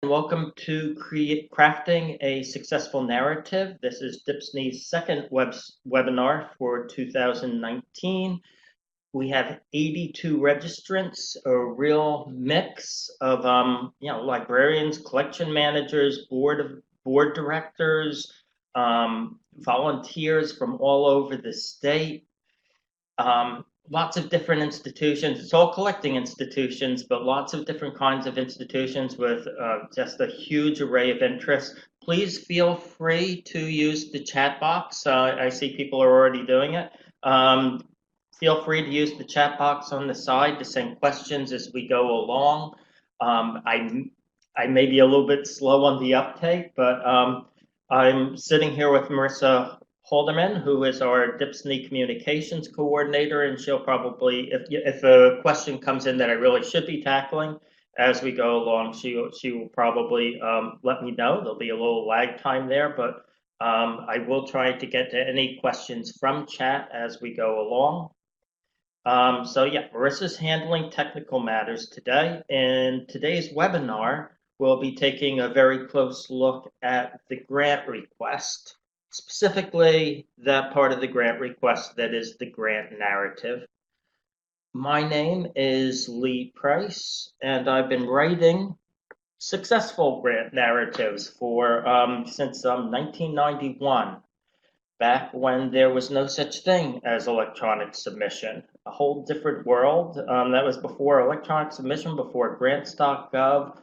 Welcome to Crafting a Successful Narrative. This is DHPSNY's second webinar for 2019. We have 82 registrants, a real mix of librarians, collection managers, board directors, volunteers from all over the state. Lots of different institutions. It's all collecting institutions, but lots of different kinds of institutions with just a huge array of interests. Please feel free to use the chat box. I see people are already doing it. Feel free to use the chat box on the side to send questions as we go along. I may be a little bit slow on the uptake, but I'm sitting here with Marissa Halderman, who is our DHPSNY communications coordinator, and she'll probably, if a question comes in that I really should be tackling as we go along, she will probably let me know. There'll be a little lag time there, but I will try to get to any questions from chat as we go along. So yeah, Marissa's handling technical matters today. In today's webinar, we'll be taking a very close look at the grant request. Specifically, that part of the grant request that is the grant narrative. My name is Lee Price, and I've been writing successful grant narratives for since 1991, back when there was no such thing as electronic submission. A whole different world. That was before electronic submission, before grants.gov,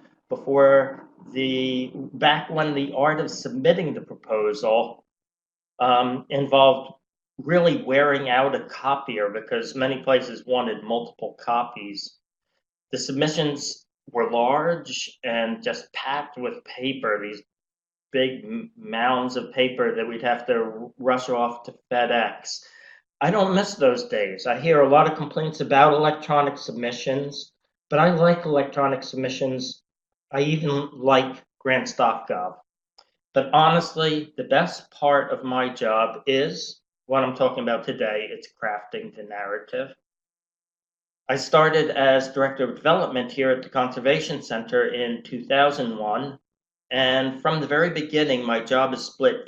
back when the art of submitting the proposal involved really wearing out a copier because many places wanted multiple copies. The submissions were large and just packed with paper, these big mounds of paper that we'd have to rush off to FedEx. I don't miss those days. I hear a lot of complaints about electronic submissions, but I like electronic submissions. I even like grants.gov. But honestly, the best part of my job is what I'm talking about today. It's crafting the narrative. I started as Director of Development here at the Conservation Center in 2001. And from the very beginning, my job is split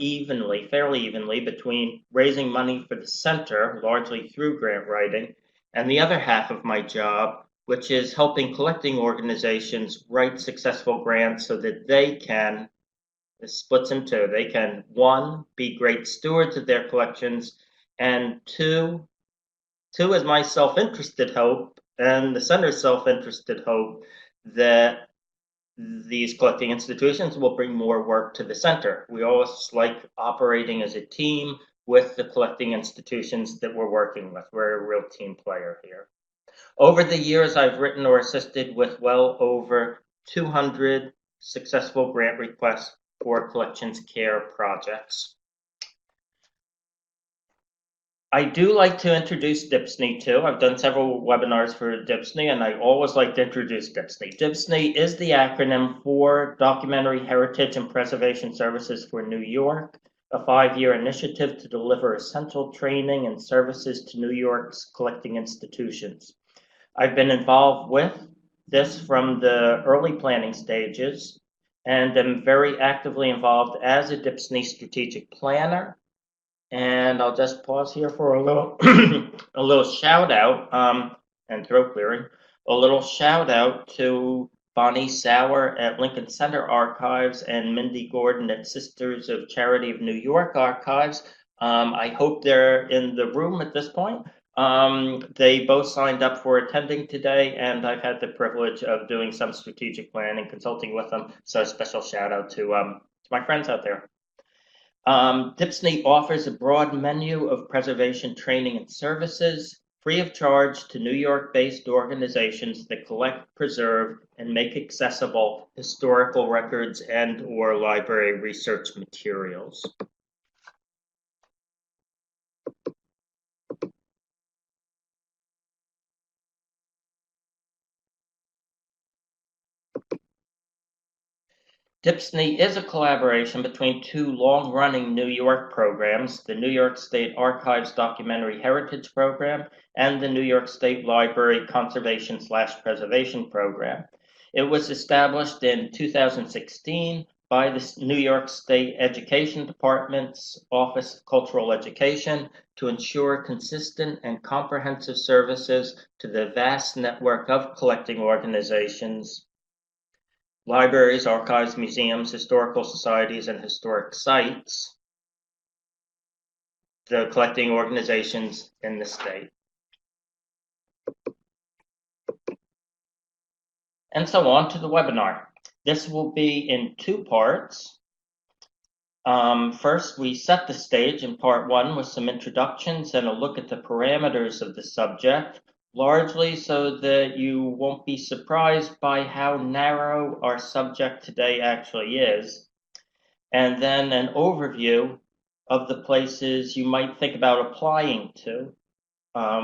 fairly evenly, between raising money for the center, largely through grant writing, and the other half of my job, which is helping collecting organizations write successful grants so that they can, this splits in two, they can, one, be great stewards of their collections, and two is my self-interested hope and the center's self-interested hope that these collecting institutions will bring more work to the center. We always like operating as a team with the collecting institutions that we're working with. We're a real team player here. Over the years, I've written or assisted with well over 200 successful grant requests for collections care projects. I do like to introduce DHPSNY too. I've done several webinars for DHPSNY, and I always like to introduce DHPSNY. DHPSNY is the acronym for Documentary Heritage and Preservation Services for New York, a 5-year initiative to deliver essential training and services to New York's collecting institutions. I've been involved with this from the early planning stages, and am very actively involved as a DHPSNY strategic planner. And I'll just pause here for a little a little shout out and throat clearing. A little shout out to Bonnie Sauer at Lincoln Center Archives and Mindy Gordon at Sisters of Charity of New York Archives. I hope they're in the room at this point. They both signed up for attending today, and I've had the privilege of doing some strategic planning, consulting with them. So a special shout out to my friends out there. DHPSNY offers a broad menu of preservation training and services, free of charge, to New York-based organizations that collect, preserve, and make accessible historical records and/or library research materials. DHPSNY is a collaboration between two long-running New York programs, the New York State Archives Documentary Heritage Program and the New York State Library Conservation/Preservation Program. It was established in 2016 by the New York State Education Department's Office of Cultural Education to ensure consistent and comprehensive services to the vast network of collecting organizations, libraries, archives, museums, historical societies, and historic sites, the collecting organizations in the state. And so on to the webinar. This will be in two parts. First, we set the stage in part one with some introductions and a look at the parameters of the subject, largely so that you won't be surprised by how narrow our subject today actually is. And then an overview of the places you might think about applying to,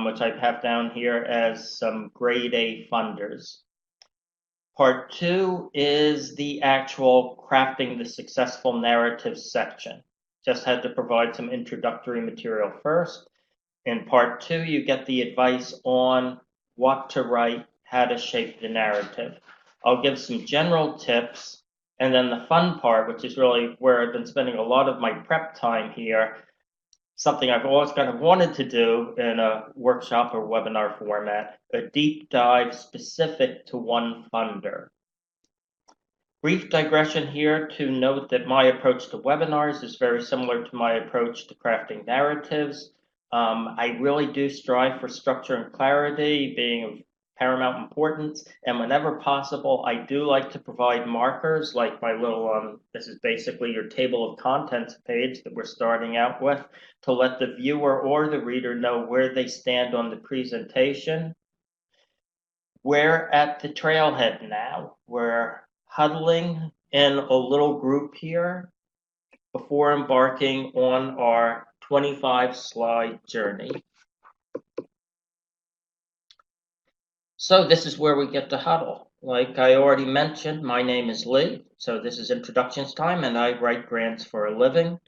which I have down here as some grade A funders. Part two is the actual crafting the successful narrative section. Just had to provide some introductory material first. In part two, you get the advice on what to write, how to shape the narrative. I'll give some general tips, and then the fun part, which is really where I've been spending a lot of my prep time here, something I've always kind of wanted to do in a workshop or webinar format, a deep dive specific to one funder. Brief digression here to note that my approach to webinars is very similar to my approach to crafting narratives. I really do strive for structure and clarity, being of paramount importance, and whenever possible, I do like to provide markers like my little, this is basically your table of contents page that we're starting out with, to let the viewer or the reader know where they stand on the presentation. We're at the trailhead now. We're huddling in a little group here before embarking on our 25-slide journey. So this is where we get to huddle. Like I already mentioned, my name is Lee. So this is introductions time, and I write grants for a living.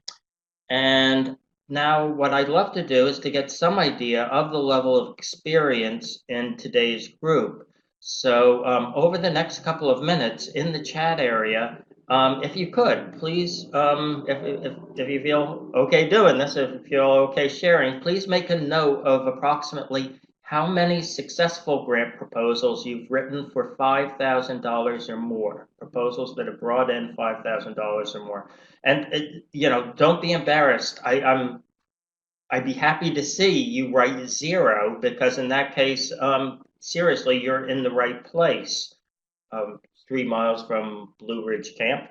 And now what I'd love to do is to get some idea of the level of experience in today's group. So over the next couple of minutes in the chat area, if you could, please, if you feel okay doing this, if you feel okay sharing, please make a note of approximately how many successful grant proposals you've written for $5,000 or more, proposals that have brought in $5,000 or more. And, you know, don't be embarrassed. I'd be happy to see you write 0, because in that case, seriously, you're in the right place. 3 miles from Blue Ridge Camp.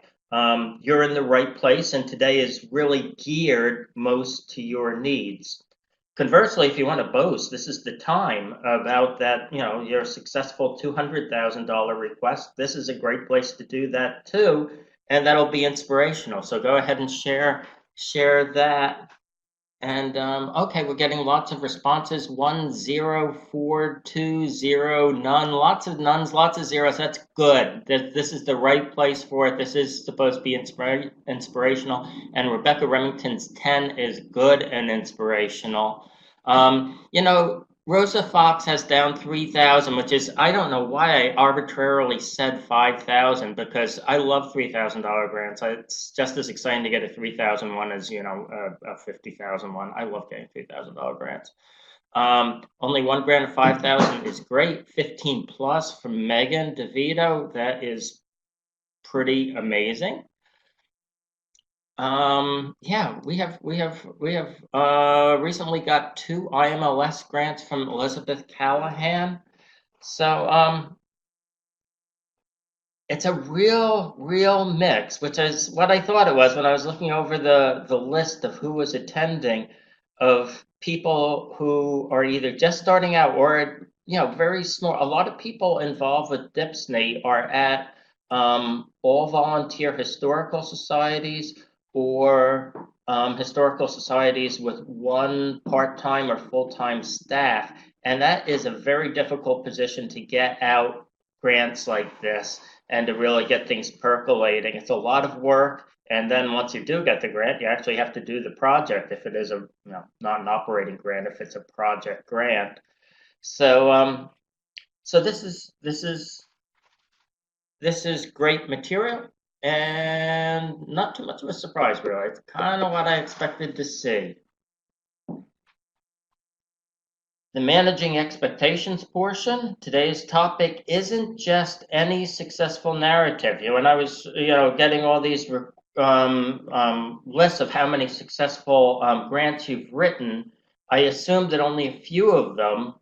You're in the right place, and today is really geared most to your needs. Conversely, if you want to boast, this is the time about that, you know, your successful $200,000 request. This is a great place to do that too, and that'll be inspirational. So go ahead and share that. And okay, we're getting lots of responses. 1, 0, 4, 2, 0, none. Lots of nones, lots of zeros. That's good. This is the right place for it. This is supposed to be inspirational. And Rebecca Remington's 10 is good and inspirational. You know, Rosa Fox has down 3,000, which is, I don't know why I arbitrarily said 5,000, because I love $3,000 grants. It's just as exciting to get a 3,000 one as, you know, a 50,000 one. I love getting $3,000 grants. Only one grant of 5,000 is great. 15 plus from Megan DeVito. That is pretty amazing. Yeah, we have recently got 2 IMLS grants from Elizabeth Callahan. So it's a real mix, which is what I thought it was when I was looking over the list of who was attending, of people who are either just starting out or, you know, very small. A lot of people involved with DHPSNY are at all volunteer historical societies, or historical societies with 1 part-time or full-time staff. And that is a very difficult position to get out grants like this and to really get things percolating. It's a lot of work. And then once you do get the grant, you actually have to do the project if it is a, you know, not an operating grant, if it's a project grant. So so this is This is great material and not too much of a surprise, really. It's kind of what I expected to see. The managing expectations portion, today's topic isn't just any successful narrative. When I was, getting all these lists of how many successful grants you've written, I assumed that only a few of them,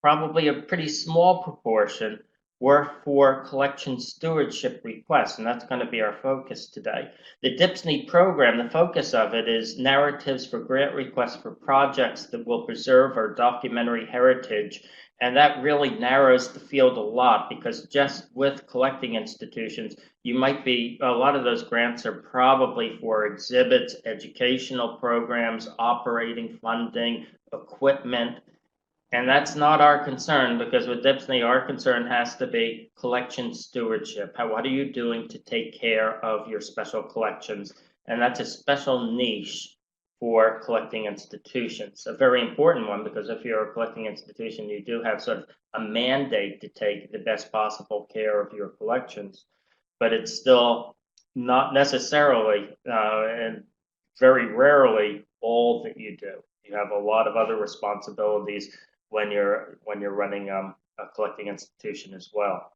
probably a pretty small proportion, were for collection stewardship requests, and that's going to be our focus today. The DHPSNY program, the focus of it is narratives for grant requests for projects that will preserve our documentary heritage, and that really narrows the field a lot, because just with collecting institutions, a lot of those grants are probably for exhibits, educational programs, operating funding, equipment. And that's not our concern, because with DHPSNY, our concern has to be collection stewardship. What are you doing to take care of your special collections? And that's a special niche for collecting institutions. A very important one, because if you're a collecting institution, you do have sort of a mandate to take the best possible care of your collections. But it's still not necessarily, and very rarely, all that you do. You have a lot of other responsibilities when you're running a collecting institution as well.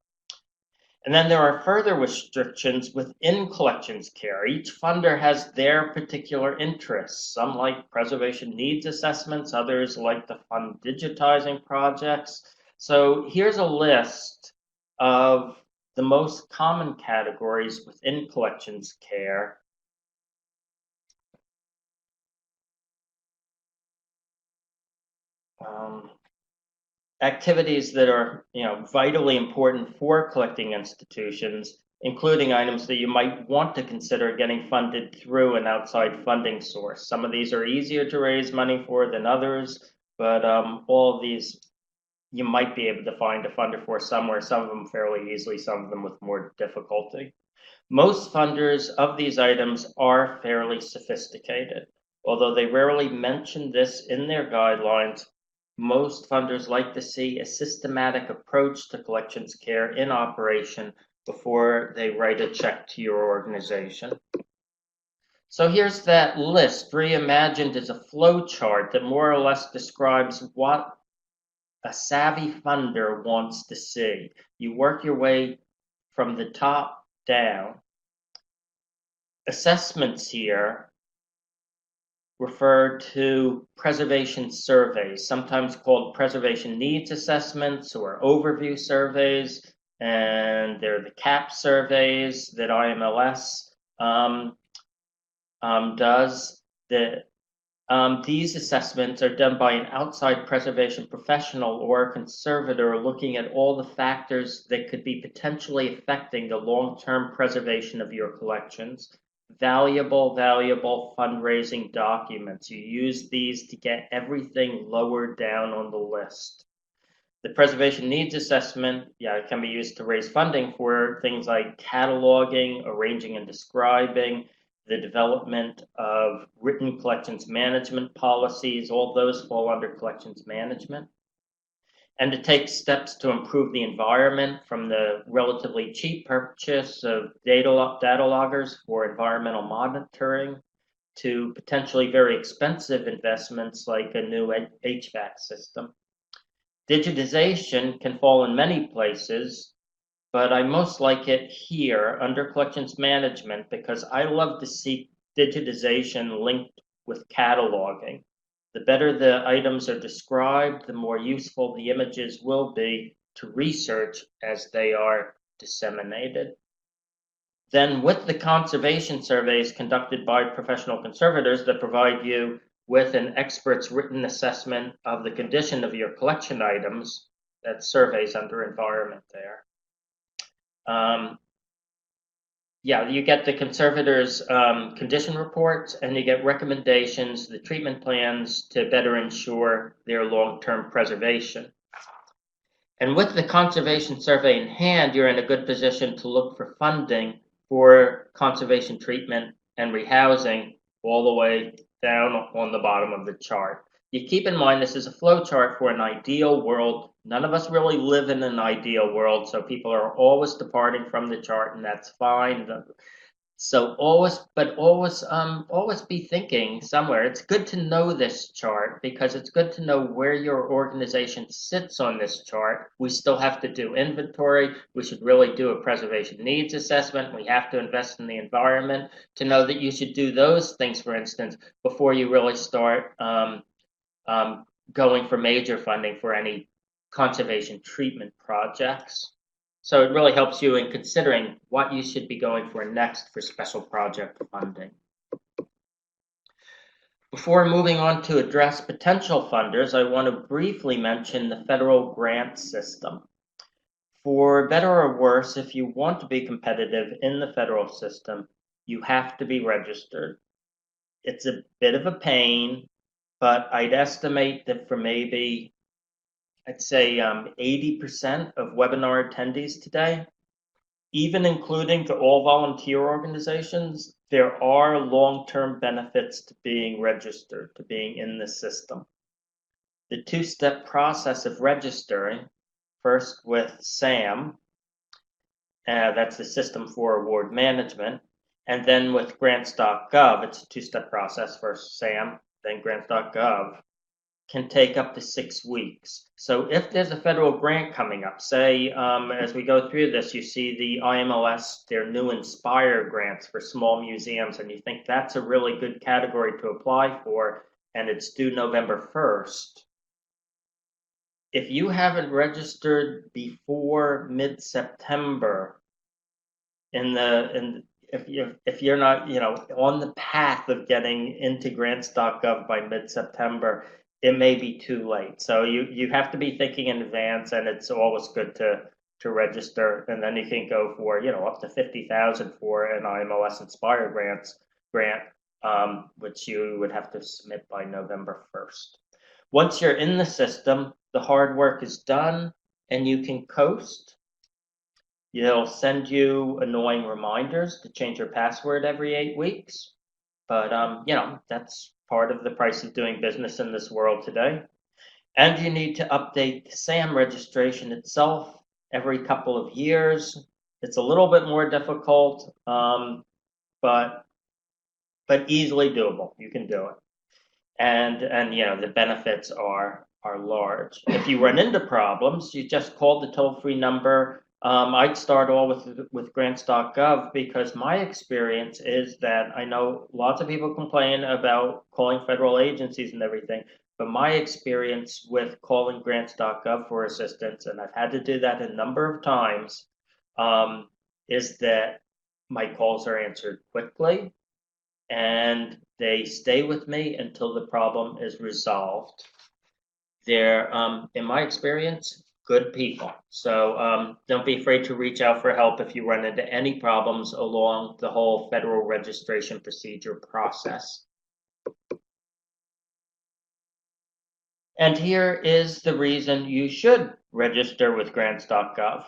And then there are further restrictions within collections care. Each funder has their particular interests. Some like preservation needs assessments, others like to fund digitizing projects. So here's a list of the most common categories within collections care. Activities that are, vitally important for collecting institutions, including items that you might want to consider getting funded through an outside funding source. Some of these are easier to raise money for than others, but all of these you might be able to find a funder for somewhere, some of them fairly easily, some of them with more difficulty. Most funders of these items are fairly sophisticated. Although they rarely mention this in their guidelines, most funders like to see a systematic approach to collections care in operation before they write a check to your organization. So here's that list, reimagined as a flow chart that more or less describes what a savvy funder wants to see. You work your way from the top down. Assessments here refer to preservation surveys, sometimes called preservation needs assessments or overview surveys, and they're the CAP surveys that IMLS does. These assessments are done by an outside preservation professional or a conservator looking at all the factors that could be potentially affecting the long-term preservation of your collections. Valuable fundraising documents. You use these to get everything lower down on the list. The preservation needs assessment, it can be used to raise funding for things like cataloging, arranging and describing, the development of written collections management policies. All those fall under collections management. And to take steps to improve the environment, from the relatively cheap purchase of data loggers for environmental monitoring to potentially very expensive investments like a new HVAC system. Digitization can fall in many places, but I most like it here under collections management because I love to see digitization linked with cataloging. The better the items are described, the more useful the images will be to research as they are disseminated. Then with the conservation surveys conducted by professional conservators that provide you with an expert's written assessment of the condition of your collection items, that surveys under environment there. You get the conservators' condition reports, and you get recommendations, the treatment plans to better ensure their long-term preservation. And with the conservation survey in hand, you're in a good position to look for funding for conservation treatment and rehousing all the way down on the bottom of the chart. you keep in mind this is a flow chart for an ideal world. None of us really live in an ideal world, so people are always departing from the chart, and that's fine. So always be thinking somewhere. It's good to know this chart because it's good to know where your organization sits on this chart. We still have to do inventory. We should really do a preservation needs assessment. We have to invest in the environment to know that you should do those things, for instance, before you really start going for major funding for any conservation treatment projects. So it really helps you in considering what you should be going for next for special project funding. Before moving on to address potential funders, I want to briefly mention the federal grant system. For better or worse, if you want to be competitive in the federal system, you have to be registered. It's a bit of a pain, but I'd estimate that for maybe I'd say 80% of webinar attendees today, even including the all volunteer organizations, there are long-term benefits to being registered, to being in the system. The two-step process of registering, first with SAM, that's the System for Award Management, and then with grants.gov, it's a two-step process, first SAM, then grants.gov, can take up to 6 weeks. So if there's a federal grant coming up, say as we go through this, you see the IMLS, their new Inspire grants for small museums, and you think that's a really good category to apply for, and it's due November 1st. If you haven't registered before mid-September, if you're not on the path of getting into grants.gov by mid-September, it may be too late. So you have to be thinking in advance, and it's always good to register, and then you can go for up to 50,000 for an IMLS Inspire grant, which you would have to submit by November 1st. Once you're in the system, the hard work is done, and you can coast. They'll send you annoying reminders to change your password every 8 weeks, but that's part of the price of doing business in this world today. And you need to update the SAM registration itself every couple of years. It's a little bit more difficult, but easily doable. You can do it, and the benefits are large. If you run into problems, you just call the toll-free number. I'd start all with grants.gov because my experience is that I know lots of people complain about calling federal agencies and everything, but my experience with calling grants.gov for assistance, and I've had to do that a number of times, is that my calls are answered quickly and they stay with me until the problem is resolved. They're, in my experience, good people. So don't be afraid to reach out for help if you run into any problems along the whole federal registration procedure process. And here is the reason you should register with grants.gov.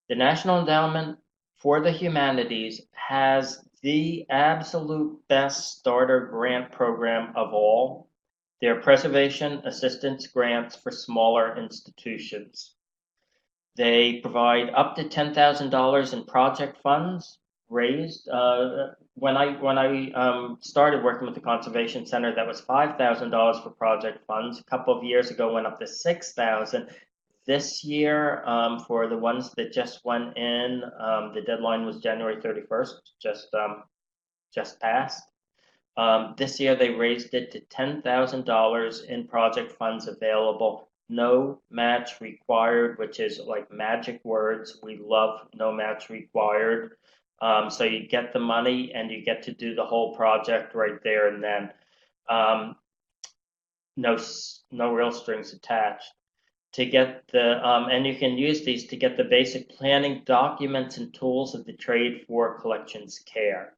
The National Endowment for the Humanities has the absolute best starter grant program of all. Their preservation assistance grants for smaller institutions. They provide up to $10,000 in project funds raised. When I started working with the Conservation Center, that was $5,000 for project funds. A couple of years ago, went up to $6,000. This year, for the ones that just went in, the deadline was January 31st, just passed. This year, they raised it to $10,000 in project funds available. No match required, which is like magic words. We love no match required. So you get the money and you get to do the whole project right there and then. No real strings attached. To get the and you can use these to get the basic planning documents and tools of the trade for collections care.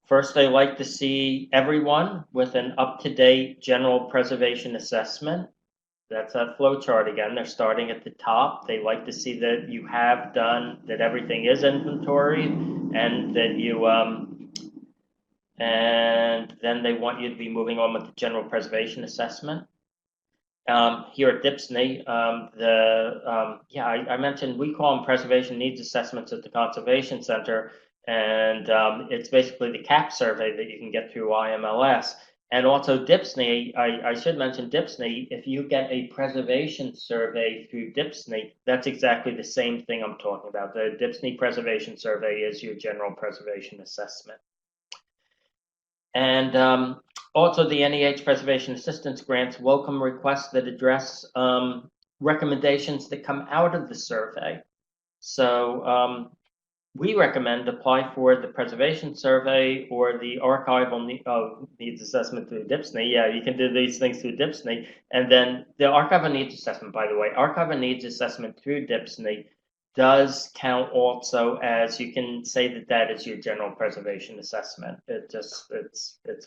First, I like to see everyone with an up-to-date general preservation assessment. That's that flow chart again. They're starting at the top. They like to see that you have done, that everything is inventoried, and that you, and then they want you to be moving on with the general preservation assessment. Here at DHPSNY, I mentioned we call them preservation needs assessments at the Conservation Center, and it's basically the CAP survey that you can get through IMLS. And also DHPSNY, I should mention DHPSNY, if you get a preservation survey through DHPSNY, that's exactly the same thing I'm talking about. The DHPSNY preservation survey is your general preservation assessment. And also the NEH Preservation Assistance Grants welcome requests that address recommendations that come out of the survey. So we recommend apply for the preservation survey or the archival needs assessment through DHPSNY. Yeah, you can do these things through DHPSNY. And then the archival needs assessment, by the way, archival needs assessment through DHPSNY does count also as, you can say that that is your general preservation assessment. It's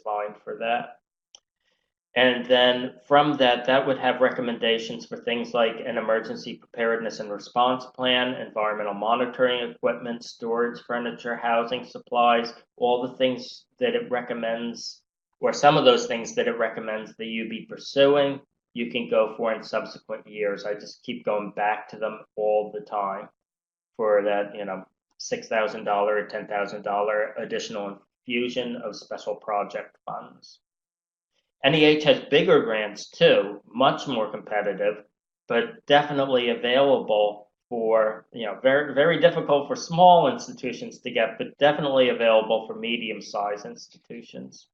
fine for that. And then from that, that would have recommendations for things like an emergency preparedness and response plan, environmental monitoring equipment, storage furniture, housing supplies, all the things that it recommends, or some of those things that it recommends that you be pursuing, you can go for in subsequent years. I just keep going back to them all the time for that, $6,000 or $10,000 additional infusion of special project funds. NEH has bigger grants too, much more competitive, but definitely available for, very, very difficult for small institutions to get, but definitely available for medium-sized institutions.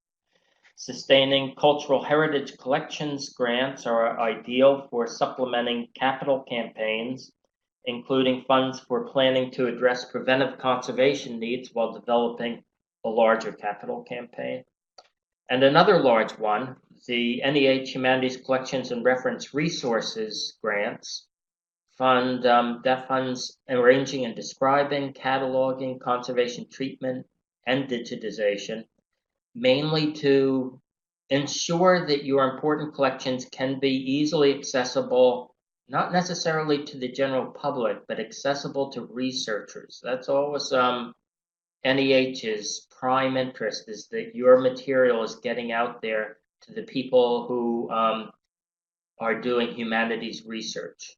Sustaining cultural heritage collections grants are ideal for supplementing capital campaigns, including funds for planning to address preventive conservation needs while developing a larger capital campaign. And another large one, the NEH Humanities Collections and Reference Resources grants, that funds arranging and describing, cataloging, conservation treatment, and digitization, mainly to ensure that your important collections can be easily accessible, not necessarily to the general public, but accessible to researchers. That's always NEH's prime interest, is that your material is getting out there to the people who are doing humanities research.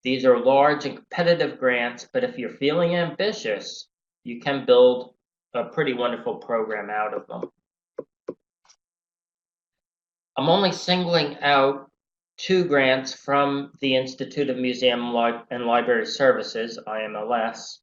These are large and competitive grants, but if you're feeling ambitious, you can build a pretty wonderful program out of them. I'm only singling out 2 grants from the Institute of Museum and Library Services, IMLS,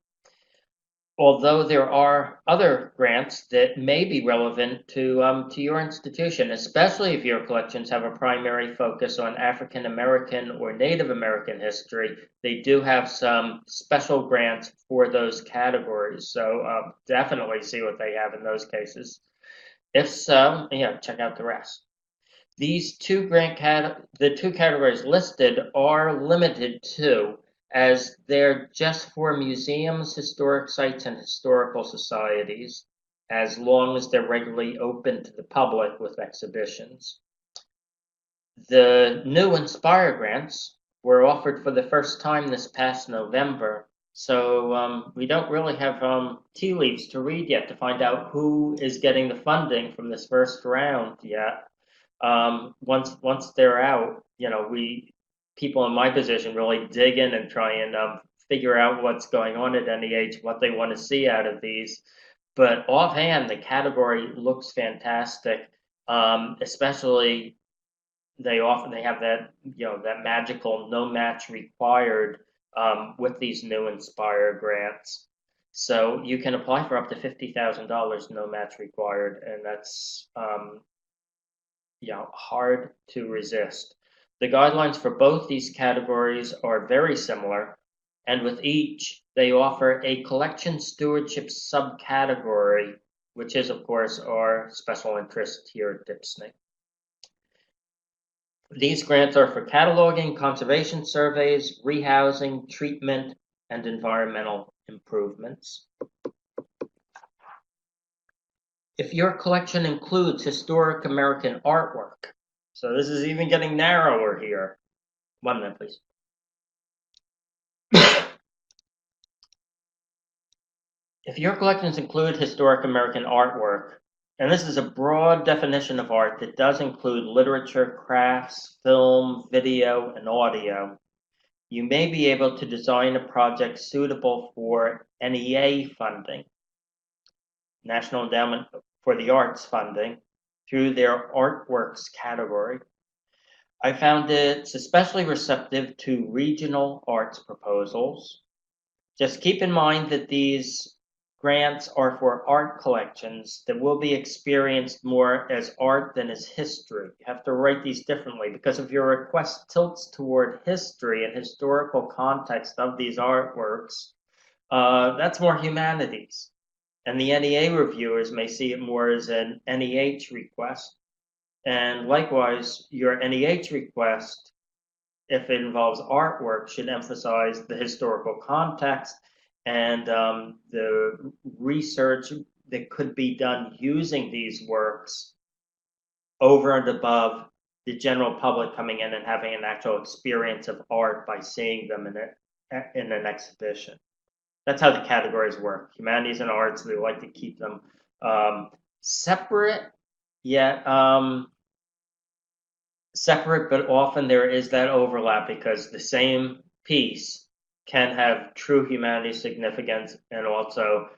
although there are other grants that may be relevant to your institution, especially if your collections have a primary focus on African American or Native American history. They do have some special grants for those categories, so definitely see what they have in those cases. If so, check out the rest. These the 2 categories listed are limited to, as they're just for museums, historic sites, and historical societies, as long as they're regularly open to the public with exhibitions. The new Inspire grants were offered for the first time this past November, so we don't really have tea leaves to read yet to find out who is getting the funding from this first round yet. Once they're out, people in my position really dig in and try and figure out what's going on at NEH, what they want to see out of these. But offhand, the category looks fantastic, especially they have that, that magical no match required with these new Inspire grants. So you can apply for up to $50,000 no match required, and that's hard to resist. The guidelines for both these categories are very similar, and with each, they offer a collection stewardship subcategory, which is, of course, our special interest here at DHPSNY. These grants are for cataloging, conservation surveys, rehousing, treatment, and environmental improvements. If your collection includes historic American artwork, so this is even getting narrower here. 1 minute, please. If your collections include historic American artwork, And this is a broad definition of art that does include literature, crafts, film, video, and audio. You may be able to design a project suitable for NEA funding, National Endowment for the Arts funding, through their artworks category. I found it's especially receptive to regional arts proposals. Just keep in mind that these grants are for art collections that will be experienced more as art than as history. You have to write these differently because if your request tilts toward history and historical context of these artworks, that's more humanities. And the NEA reviewers may see it more as an NEH request. And likewise, your NEH request, if it involves artwork, should emphasize the historical context and the research that could be done using these works over and above the general public coming in and having an actual experience of art by seeing them in an exhibition. That's how the categories work. Humanities and arts, they like to keep them separate, yet separate, but often there is that overlap because the same piece can have true humanity significance and also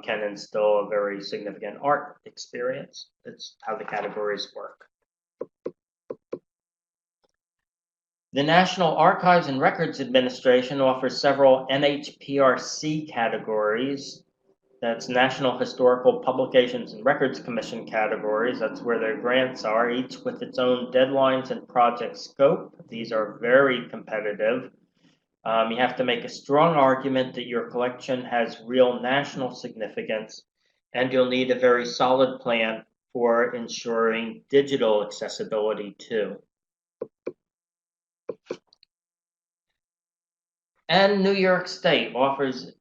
can instill a very significant art experience. That's how the categories work. The National Archives and Records Administration offers several NHPRC categories. That's National Historical Publications and Records Commission categories. That's where their grants are, each with its own deadlines and project scope. These are very competitive. You have to make a strong argument that your collection has real national significance, and you'll need a very solid plan for ensuring digital accessibility too. And New York State offers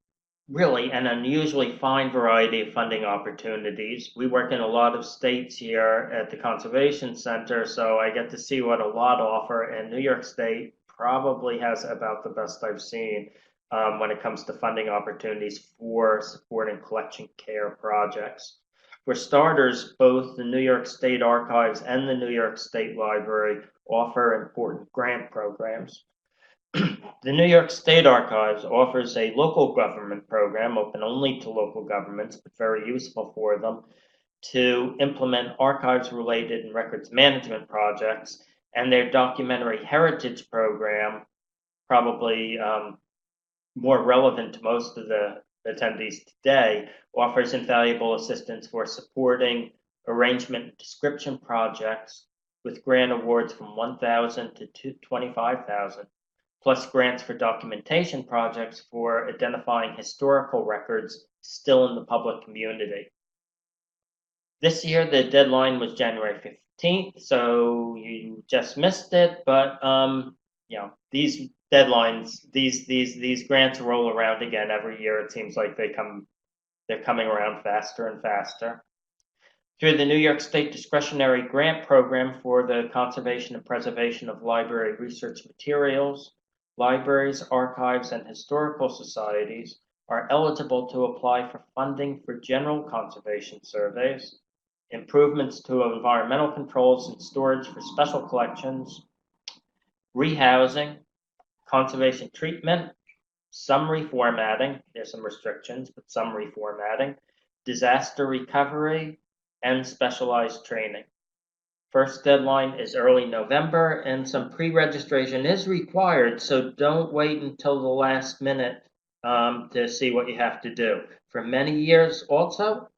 really an unusually fine variety of funding opportunities. We work in a lot of states here at the Conservation Center, so I get to see what a lot offer, and New York State probably has about the best I've seen when it comes to funding opportunities for supporting collection care projects. For starters, both the New York State Archives and the New York State Library offer important grant programs. The New York State Archives offers a local government program open only to local governments, but very useful for them, to implement archives-related and records management projects, and their documentary heritage program, probably more relevant to most of the attendees today, offers invaluable assistance for supporting arrangement and description projects with grant awards from $1,000 to $25,000. Plus grants for documentation projects for identifying historical records still in the public community. This year, the deadline was January 15th, so you just missed it, but these deadlines, these grants roll around again every year. It seems like they're coming around faster and faster. Through the New York State Discretionary Grant Program for the Conservation and Preservation of Library Research Materials, libraries, archives, and historical societies are eligible to apply for funding for general conservation surveys, improvements to environmental controls and storage for special collections, rehousing, conservation treatment, some reformatting, there's some restrictions, but some reformatting, disaster recovery, and specialized training. First deadline is early November, and some pre-registration is required, so don't wait until the last minute to see what you have to do. For many years also,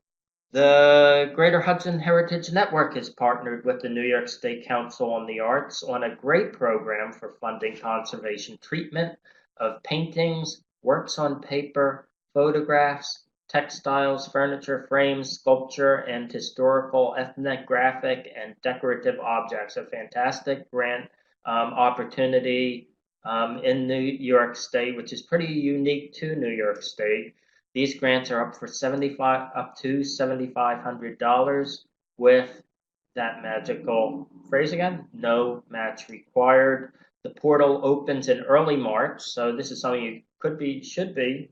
the Greater Hudson Heritage Network has partnered with the New York State Council on the Arts on a great program for funding conservation treatment of paintings, works on paper, photographs, textiles, furniture, frames, sculpture, and historical, ethnographic, and decorative objects. A fantastic grant opportunity in New York State, which is pretty unique to New York State. These grants are up to $7,500 with that magical phrase again, no match required. The portal opens in early March, so this is something you should be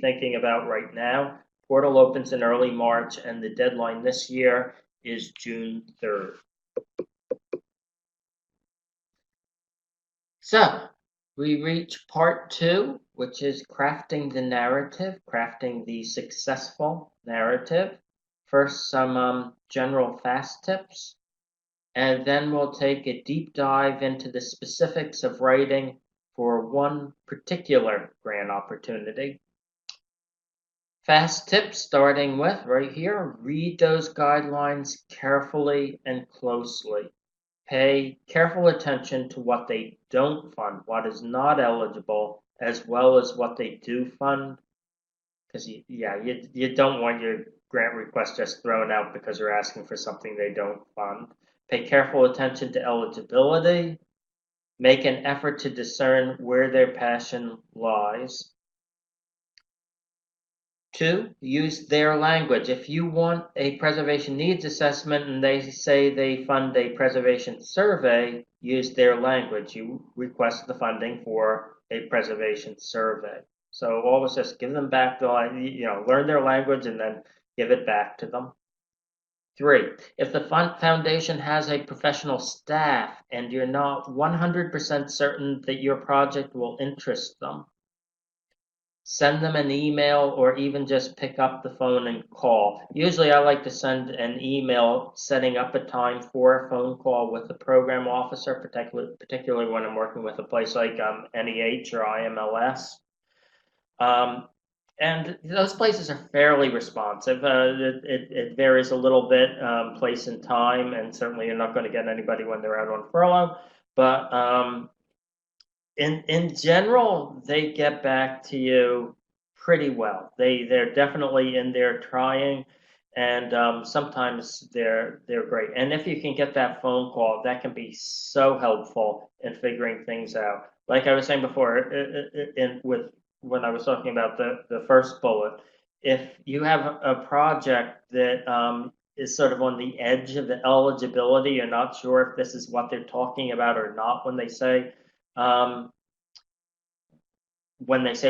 thinking about right now. portal opens in early March, and the deadline this year is June 3rd. So we reach part 2, which is crafting the narrative, crafting the successful narrative. First, some general fast tips, and then we'll take a deep dive into the specifics of writing for one particular grant opportunity. Fast tips, starting with right here, read those guidelines carefully and closely. Pay careful attention to what they don't fund, what is not eligible, as well as what they do fund. Because you don't want your grant request just thrown out because you're asking for something they don't fund. Pay careful attention to eligibility. Make an effort to discern where their passion lies. 2, use their language. If you want a preservation needs assessment and they say they fund a preservation survey, use their language. You request the funding for a preservation survey. So always just give them back the, learn their language and then give it back to them. 3, if the foundation has a professional staff and you're not 100% certain that your project will interest them, send them an email or even just pick up the phone and call. Usually I like to send an email setting up a time for a phone call with the program officer, particularly when I'm working with a place like NEH or IMLS. And those places are fairly responsive. It varies a little bit, place and time, and certainly you're not going to get anybody when they're out on furlough. But in general, they get back to you pretty well. They're definitely in there trying, and sometimes they're great. And if you can get that phone call, that can be so helpful in figuring things out. Like I was saying before, when I was talking about the first bullet, if you have a project that is sort of on the edge of the eligibility, you're not sure if this is what they're talking about or not when they say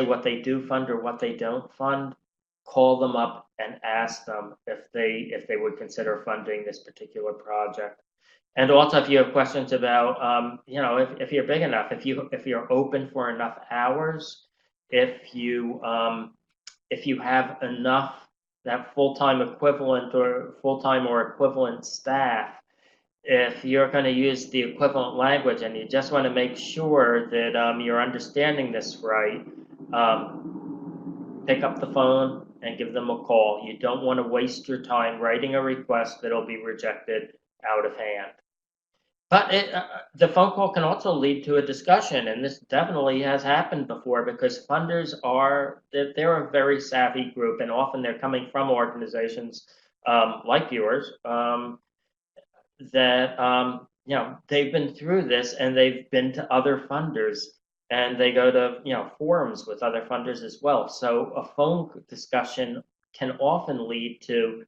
what they do fund or what they don't fund, call them up and ask them if they would consider funding this particular project. And also, if you have questions about, if you're big enough, if you're open for enough hours, if you have enough that full-time equivalent or full-time or equivalent staff, if you're going to use the equivalent language and you just want to make sure that you're understanding this right, pick up the phone and give them a call. You don't want to waste your time writing a request that'll be rejected out of hand. But the phone call can also lead to a discussion, and this definitely has happened before because funders they're a very savvy group, and often they're coming from organizations like yours that they've been through this and they've been to other funders and they go to forums with other funders as well. So a phone discussion can often lead to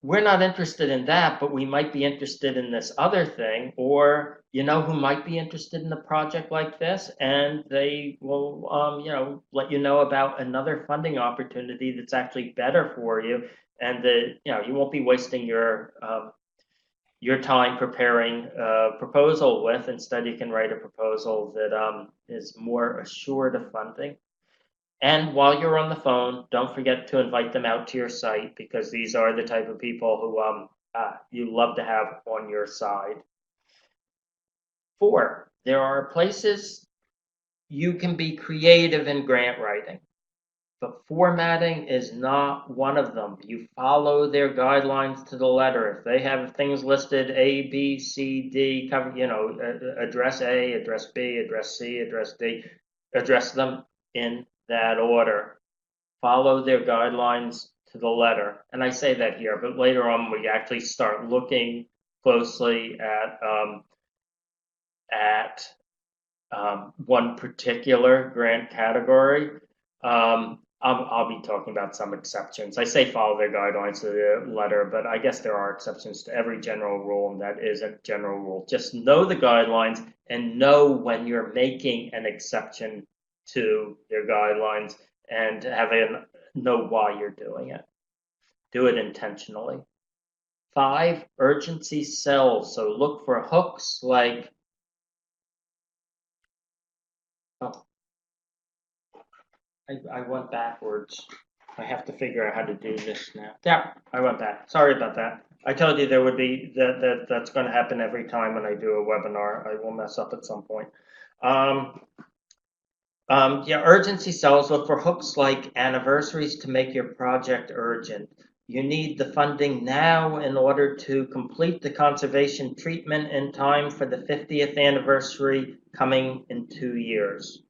we're not interested in that, but we might be interested in this other thing, or who might be interested in a project like this, and they will let you know about another funding opportunity that's actually better for you, and that you won't be wasting your time preparing a proposal with. Instead, you can write a proposal that is more assured of funding. And while you're on the phone, don't forget to invite them out to your site, because these are the type of people who you love to have on your side. 4, there are places you can be creative in grant writing, but formatting is not one of them. You follow their guidelines to the letter. If they have things listed A, B, C, D, cover, address A, address B, address C, address D, address them in that order. Follow their guidelines to the letter. And I say that here, but later on we actually start looking closely at one particular grant category. I'll be talking about some exceptions. I say follow their guidelines to the letter, but I guess there are exceptions to every general rule, and that is a general rule. Just know the guidelines and know when you're making an exception to their guidelines, and know why you're doing it. Do it intentionally. 5, urgency sells. So look for hooks like, oh, I went backwards. I have to figure out how to do this now. Yeah, I went back. Sorry about that. I told you there would be that's going to happen every time when I do a webinar. I will mess up at some point. Yeah, urgency sells. Look for hooks like anniversaries to make your project urgent. You need the funding now in order to complete the conservation treatment in time for the 50th anniversary coming in 2 years.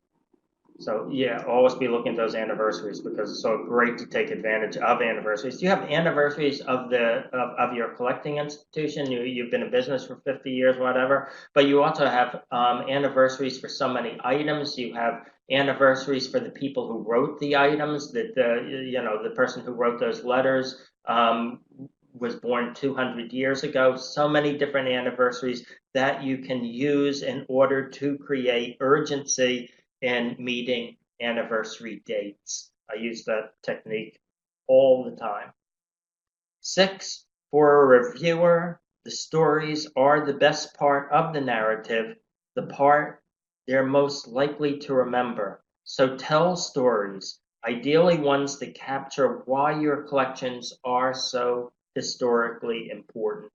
So yeah, always be looking at those anniversaries because it's so great to take advantage of anniversaries. Do you have anniversaries of your collecting institution? You've been in business for 50 years, whatever. But you also have anniversaries for so many items. You have anniversaries for the people who wrote the items. That the person who wrote those letters was born 200 years ago. So many different anniversaries that you can use in order to create urgency and meeting anniversary dates. I use that technique all the time. 6, for a reviewer, the stories are the best part of the narrative, the part they're most likely to remember. So tell stories, ideally ones that capture why your collections are so historically important.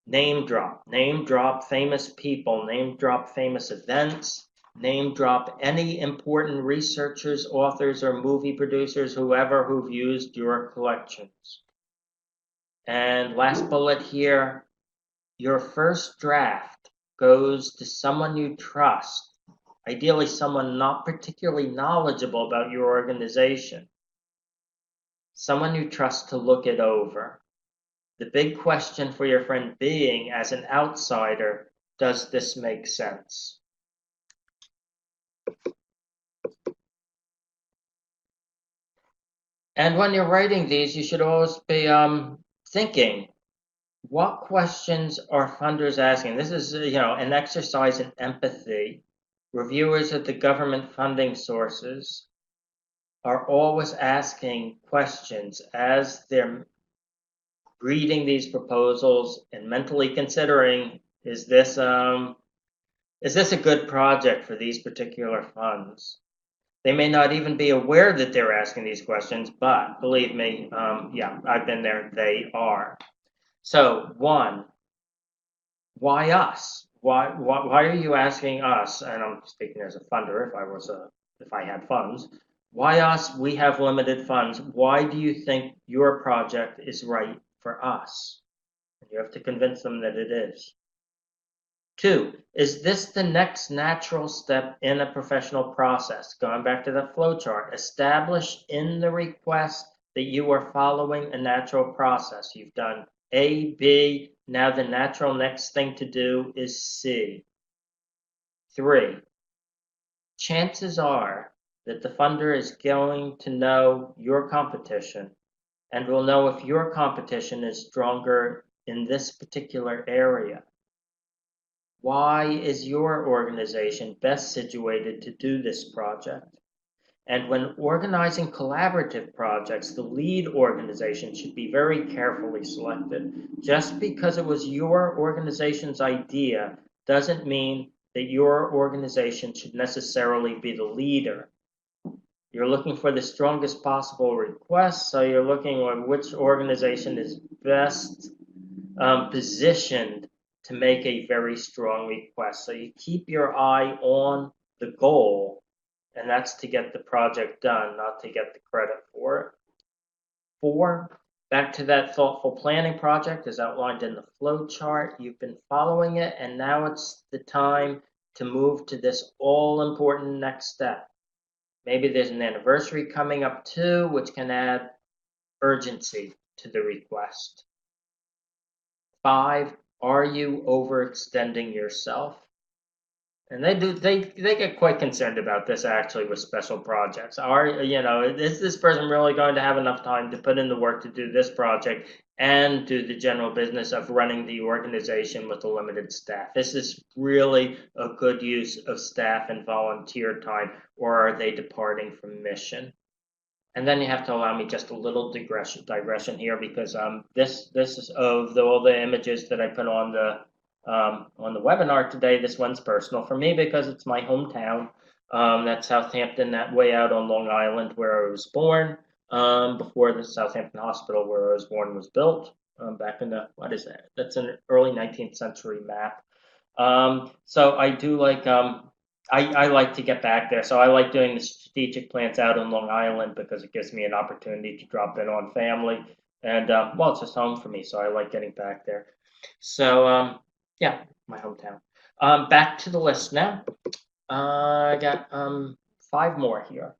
Name drop famous people, name drop famous events, name drop any important researchers, authors, or movie producers, whoever who've used your collections. And last bullet here, your first draft goes to someone you trust, ideally someone not particularly knowledgeable about your organization, someone you trust to look it over. The big question for your friend being, as an outsider, does this make sense? And when you're writing these, you should always be thinking, what questions are funders asking? This is an exercise in empathy. Reviewers at the government funding sources are always asking questions as they're reading these proposals and mentally considering, is this a good project for these particular funds? They may not even be aware that they're asking these questions, but believe me, yeah, I've been there, they are. So 1, why us? Why are you asking us? And I'm speaking as a funder if I had funds. Why us? We have limited funds. Why do you think your project is right for us? You have to convince them that it is. 2, is this the next natural step in a professional process? Going back to the flow chart, establish in the request that you are following a natural process. You've done A, B, now the natural next thing to do is C. 3, chances are that the funder is going to know your competition and will know if your competition is stronger in this particular area. Why is your organization best situated to do this project? And when organizing collaborative projects, the lead organization should be very carefully selected. Just because it was your organization's idea doesn't mean that your organization should necessarily be the leader. You're looking for the strongest possible request, so you're looking at which organization is best positioned to make a very strong request. So you keep your eye on the goal, and that's to get the project done, not to get the credit for it. 4, back to that thoughtful planning project as outlined in the flow chart. You've been following it, and now it's the time to move to this all-important next step. Maybe there's an anniversary coming up too, which can add urgency to the request. 5, are you overextending yourself? And they get quite concerned about this actually with special projects. Is this person really going to have enough time to put in the work to do this project and do the general business of running the organization with a limited staff? Is this really a good use of staff and volunteer time, or are they departing from mission? And then you have to allow me just a little digression here, because this is of all the images that I put on the webinar today. This one's personal for me because it's my hometown. That's Southampton, that way out on Long Island where I was born, before the Southampton Hospital where I was born was built, back in the, what is that? That's an early 19th century map. So I do like, I like to get back there. So I like doing the strategic plans out on Long Island because it gives me an opportunity to drop in on family. And well, it's just home for me, so I like getting back there. So yeah, my hometown. Back to the list now. I got 5 more here.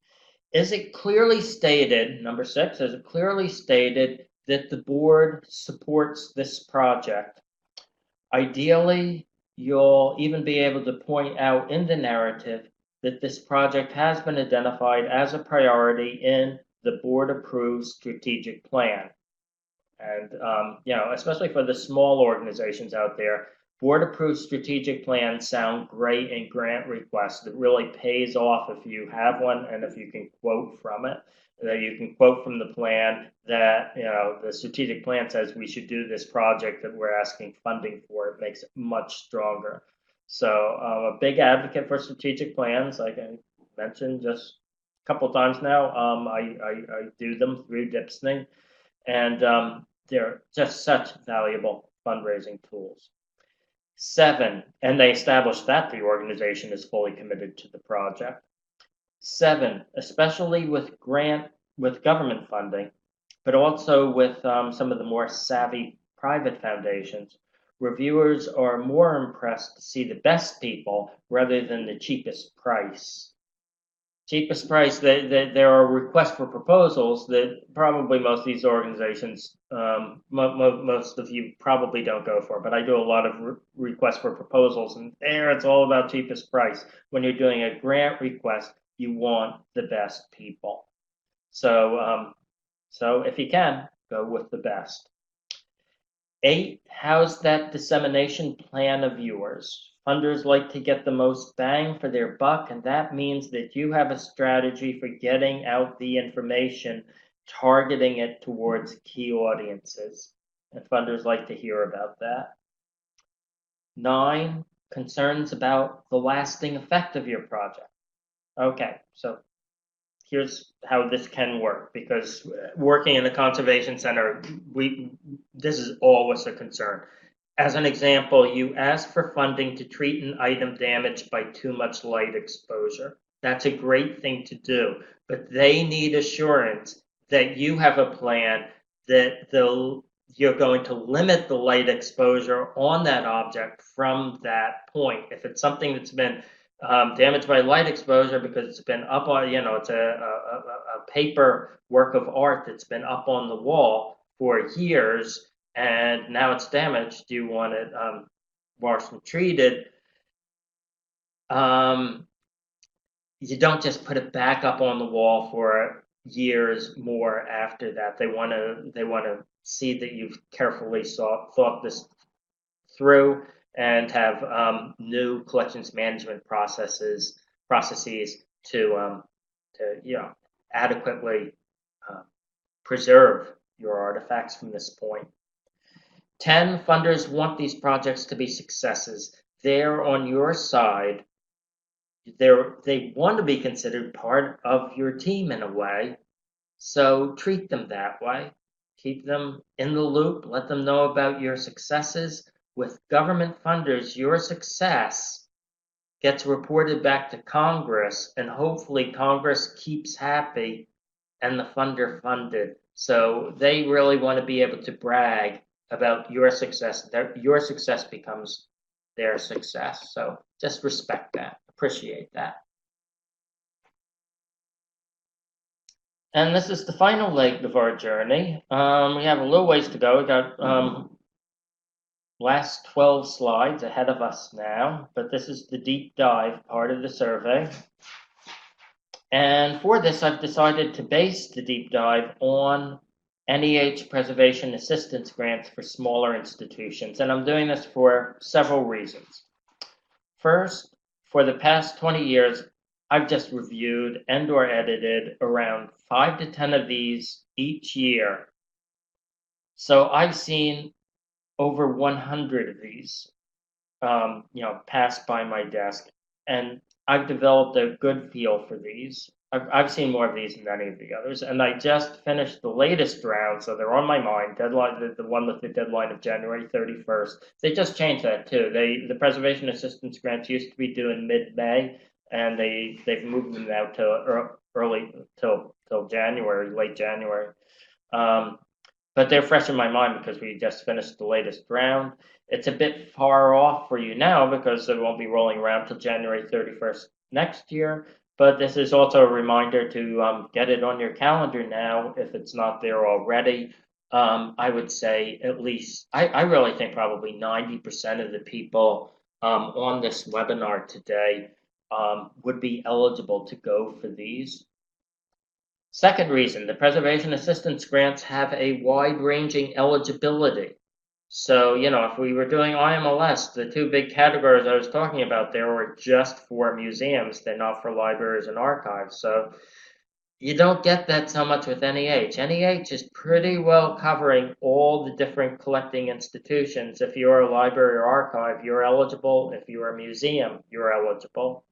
Is it clearly stated, number 6, is it clearly stated that the board supports this project? Ideally, you'll even be able to point out in the narrative that this project has been identified as a priority in the board-approved strategic plan. And, especially for the small organizations out there, board-approved strategic plans sound great in grant requests. It really pays off if you have one and if you can quote from it. That you can quote from the plan that, the strategic plan says we should do this project that we're asking funding for. It makes it much stronger. So I'm a big advocate for strategic plans. Like I mentioned just a couple of times now, I do them through DHPSNY, and they're just such valuable fundraising tools. 7, and they established that the organization is fully committed to the project. 7, especially with government funding, but also with some of the more savvy private foundations, reviewers are more impressed to see the best people rather than the cheapest price. Cheapest price, there are requests for proposals that probably most of these organizations, most of you probably don't go for, but I do a lot of requests for proposals, and there it's all about cheapest price. When you're doing a grant request, you want the best people. So if you can, go with the best. 8, how's that dissemination plan of yours? Funders like to get the most bang for their buck, and that means that you have a strategy for getting out the information, targeting it towards key audiences. And funders like to hear about that. 9, concerns about the lasting effect of your project. Okay, so here's how this can work, because working in a conservation center, this is always a concern. As an example, you ask for funding to treat an item damaged by too much light exposure. That's a great thing to do, but they need assurance that you have a plan that you're going to limit the light exposure on that object from that point. If it's something that's been damaged by light exposure because it's been up on, it's a paper work of art that's been up on the wall for years, and now it's damaged, you want it washed and treated. You don't just put it back up on the wall for years more after that. They want to see that you've carefully thought this through and have new collections management processes to adequately preserve your artifacts from this point. 10, funders want these projects to be successes. They're on your side. They want to be considered part of your team in a way, so treat them that way. Keep them in the loop. Let them know about your successes. With government funders, your success gets reported back to Congress, and hopefully Congress keeps happy and the funder funded. So they really want to be able to brag about your success. Your success becomes their success. So just respect that, appreciate that. And this is the final leg of our journey. We have a little ways to go. We got last 12 slides ahead of us now, but this is the deep dive part of the survey. And for this, I've decided to base the deep dive on NEH preservation assistance grants for smaller institutions. And I'm doing this for several reasons. First, for the past 20 years, I've just reviewed and or edited around 5 to 10 of these each year. So I've seen over 100 of these, pass by my desk, and I've developed a good feel for these. I've seen more of these than any of the others, and I just finished the latest round, so they're on my mind. Deadline, the one with the deadline of January 31st. They just changed that too. The preservation assistance grants used to be due in mid-May, and they've moved them now to early till January, late January. But they're fresh in my mind because we just finished the latest round. It's a bit far off for you now because it won't be rolling around till January 31st next year. But this is also a reminder to get it on your calendar now if it's not there already. I would say at least, I really think probably 90% of the people on this webinar today would be eligible to go for these. Second reason, the preservation assistance grants have a wide-ranging eligibility. So, if we were doing IMLS, the two big categories I was talking about there were just for museums, they're not for libraries and archives. So you don't get that so much with NEH. NEH is pretty well covering all the different collecting institutions. If you're a library or archive, you're eligible. If you're a museum, you're eligible.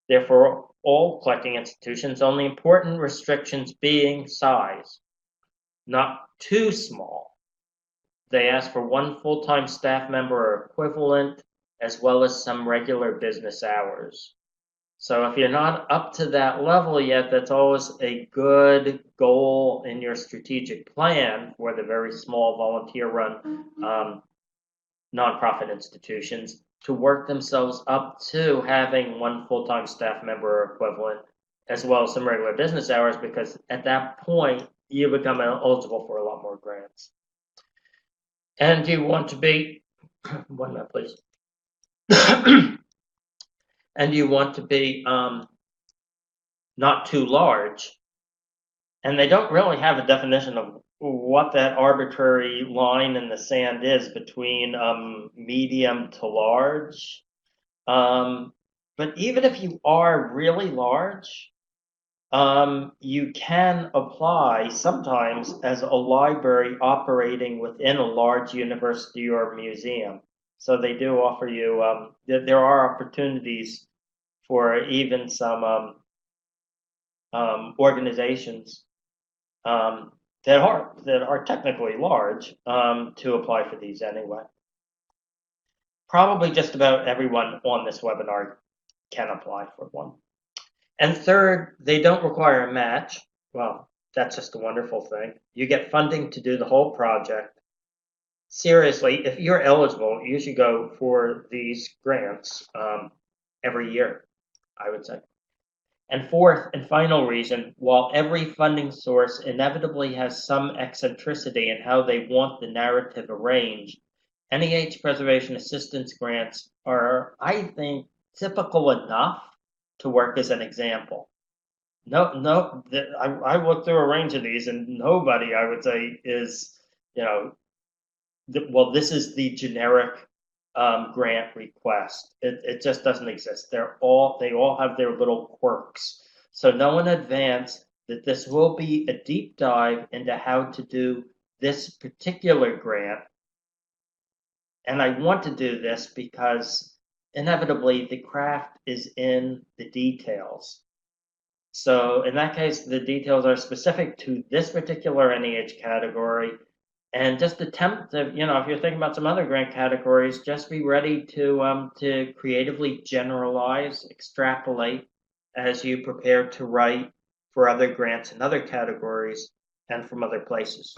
Therefore, all collecting institutions, only important restrictions being size, not too small. They ask for one full-time staff member or equivalent, as well as some regular business hours. So if you're not up to that level yet, that's always a good goal in your strategic plan for the very small volunteer-run nonprofit institutions to work themselves up to having one full-time staff member or equivalent, as well as some regular business hours, because at that point, you become eligible for a lot more grants. And you want to be, one minute, please. And you want to be not too large. And they don't really have a definition of what that arbitrary line in the sand is between medium to large. But even if you are really large, you can apply sometimes as a library operating within a large university or museum. So they do offer you, there are opportunities for even some organizations that are technically large to apply for these anyway. Probably just about everyone on this webinar can apply for one. And third, they don't require a match. Well, that's just a wonderful thing. You get funding to do the whole project. Seriously, if you're eligible, you should go for these grants every year, I would say. And fourth and final reason, while every funding source inevitably has some eccentricity in how they want the narrative arranged, NEH preservation assistance grants are, I think, typical enough to work as an example. No, I looked through a range of these, and nobody, I would say, is, well, this is the generic grant request. It just doesn't exist. They all have their little quirks. So know in advance that this will be a deep dive into how to do this particular grant. And I want to do this because inevitably the craft is in the details. So in that case, the details are specific to this particular NEH category. And just attempt to, if you're thinking about some other grant categories, just be ready to creatively generalize, extrapolate as you prepare to write for other grants in other categories and from other places.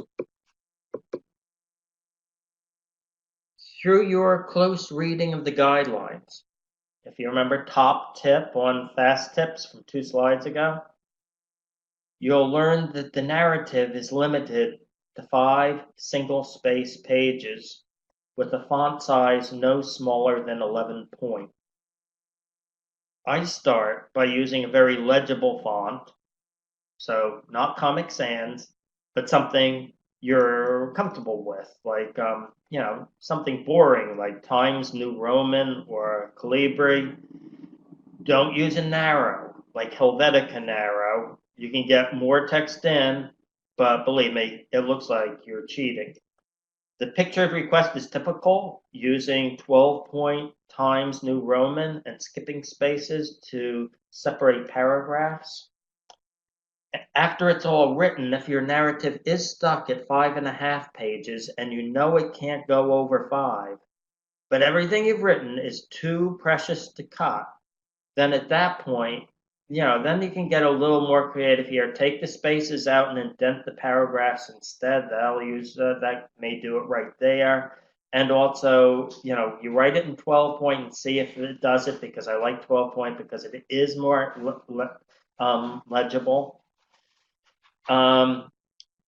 Through your close reading of the guidelines, if you remember top tip on fast tips from 2 slides ago, you'll learn that the narrative is limited to 5 single-space pages with a font size no smaller than 11 point. I start by using a very legible font, so not Comic Sans, but something you're comfortable with, like something boring like Times New Roman or Calibri. Don't use a narrow like Helvetica narrow. You can get more text in, but believe me, it looks like you're cheating. The picture of request is typical, using 12-point Times New Roman and skipping spaces to separate paragraphs. After it's all written, if your narrative is stuck at 5.5 pages and you know it can't go over 5, but everything you've written is too precious to cut, then at that point, then you can get a little more creative here. Take the spaces out and indent the paragraphs instead. That may do it right there. And also, you write it in 12 point and see if it does it, because I like 12 point because it is more legible. But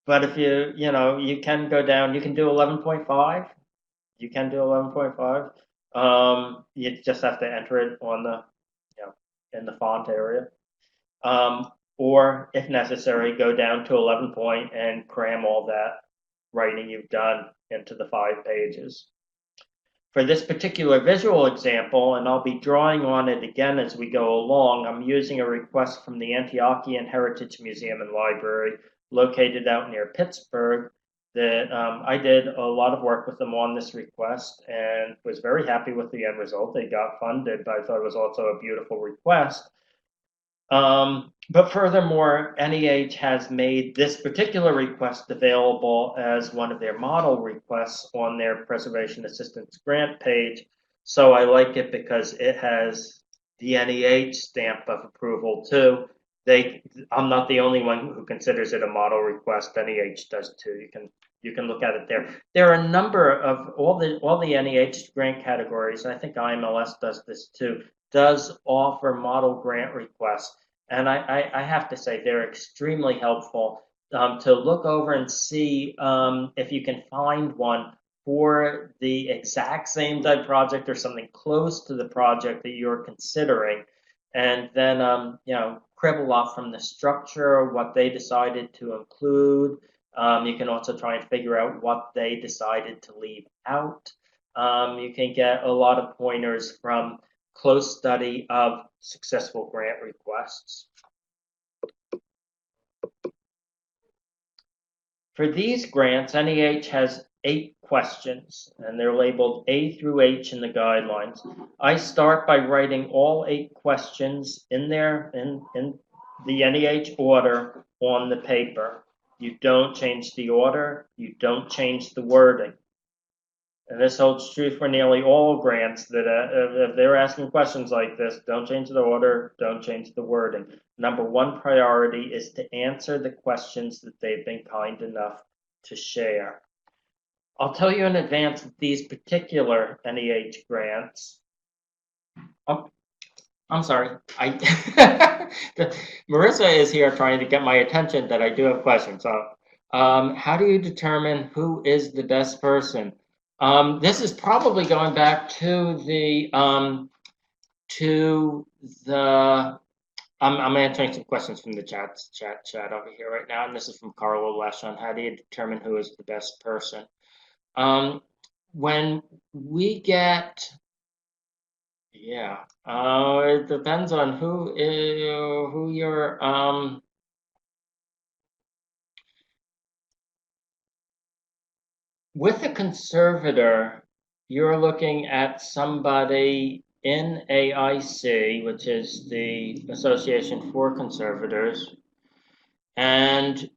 if you can go down, you can do 11.5. You can do 11.5. You just have to enter it on the in the font area. Or if necessary, go down to 11 point and cram all that writing you've done into the 5 pages. For this particular visual example, and I'll be drawing on it again as we go along, I'm using a request from the Antiochian Heritage Museum and Library located out near Pittsburgh. That I did a lot of work with them on this request and was very happy with the end result. They got funded, but I thought it was also a beautiful request. But furthermore, NEH has made this particular request available as one of their model requests on their Preservation Assistance Grant page. So I like it because it has the NEH stamp of approval too. I'm not the only one who considers it a model request. NEH does too. You can look at it there. There are a number of all the NEH grant categories, and I think IMLS does this too, does offer model grant requests. And I have to say they're extremely helpful to look over and see if you can find one for the exact same type project or something close to the project that you're considering, and then cribble off from the structure what they decided to include. You can also try and figure out what they decided to leave out. You can get a lot of pointers from close study of successful grant requests. For these grants, NEH has 8 questions, and they're labeled A through H in the guidelines. I start by writing all 8 questions in the NEH order on the paper. You don't change the order, you don't change the wording. And this holds true for nearly all grants that if they're asking questions like this, don't change the order, don't change the wording. Number 1 priority is to answer the questions that they've been kind enough to share. I'll tell you in advance that these particular NEH grants, I'm sorry, Marissa is here trying to get my attention that I do have questions. So, how do you determine who is the best person? This is probably going back to the I'm answering some questions from the chat over here right now, and this is from Carlo Lesh on how do you determine who is the best person. When we get, it depends on who you're with a conservator. You're looking at somebody in AIC, which is the Association for Conservators, and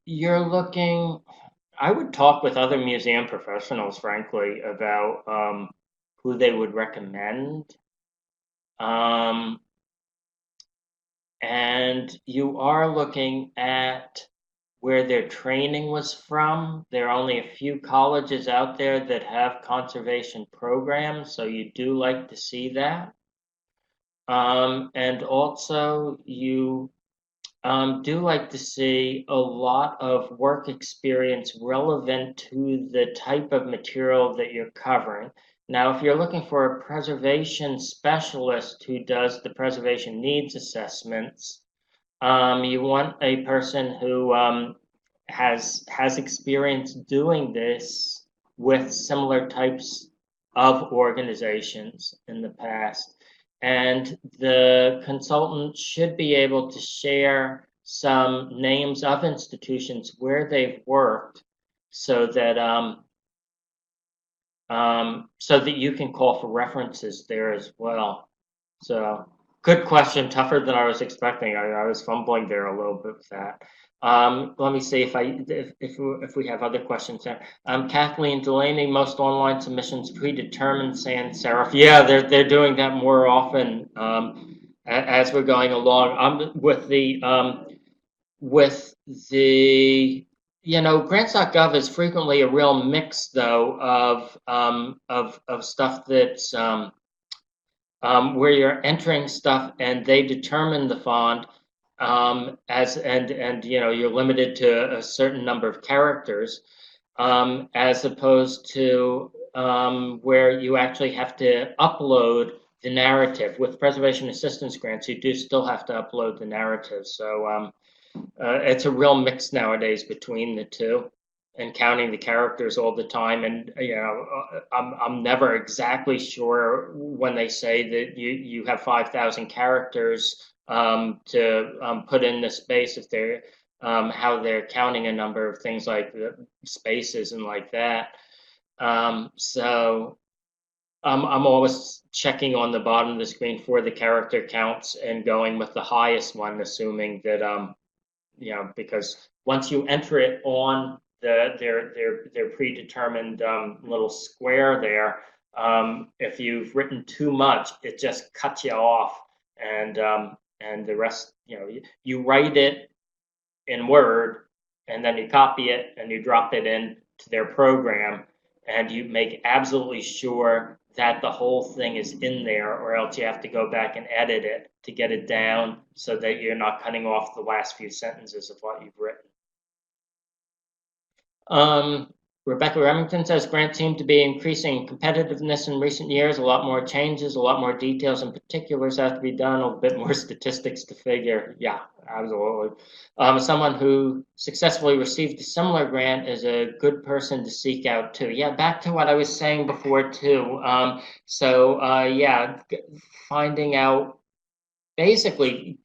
you're looking. I would talk with other museum professionals, frankly, about who they would recommend. And you are looking at where their training was from. There are only a few colleges out there that have conservation programs, so you do like to see that. And also you do like to see a lot of work experience relevant to the type of material that you're covering. Now, if you're looking for a preservation specialist who does the preservation needs assessments, you want a person who has experience doing this with similar types of organizations in the past. And the consultant should be able to share some names of institutions where they've worked so that so that you can call for references there as well. So good question, tougher than I was expecting. I was fumbling there a little bit with that. Let me see if we have other questions there. Kathleen Delaney, most online submissions predetermined sans serif. Yeah, they're doing that more often as we're going along. With the grants.gov is frequently a real mix though of stuff that's where you're entering stuff and they determine the font and you're limited to a certain number of characters as opposed to where you actually have to upload the narrative. With preservation assistance grants, you do still have to upload the narrative. So it's a real mix nowadays between the two and counting the characters all the time. And I'm never exactly sure when they say that you have 5,000 characters to put in the space if they're how they're counting a number of things like the spaces and like that. So I'm always checking on the bottom of the screen for the character counts and going with the highest one, assuming that because once you enter it on their predetermined little square there, if you've written too much, it just cuts you off, and the rest, you write it in Word, and then you copy it and you drop it in to their program, and you make absolutely sure that the whole thing is in there, or else you have to go back and edit it to get it down so that you're not cutting off the last few sentences of what you've written. Rebecca Remington says grants seem to be increasing competitiveness in recent years. A lot more changes, a lot more details and particulars have to be done, a bit more statistics to figure. Yeah, absolutely. Someone who successfully received a similar grant is a good person to seek out too. Yeah, back to what I was saying before too. Finding out basically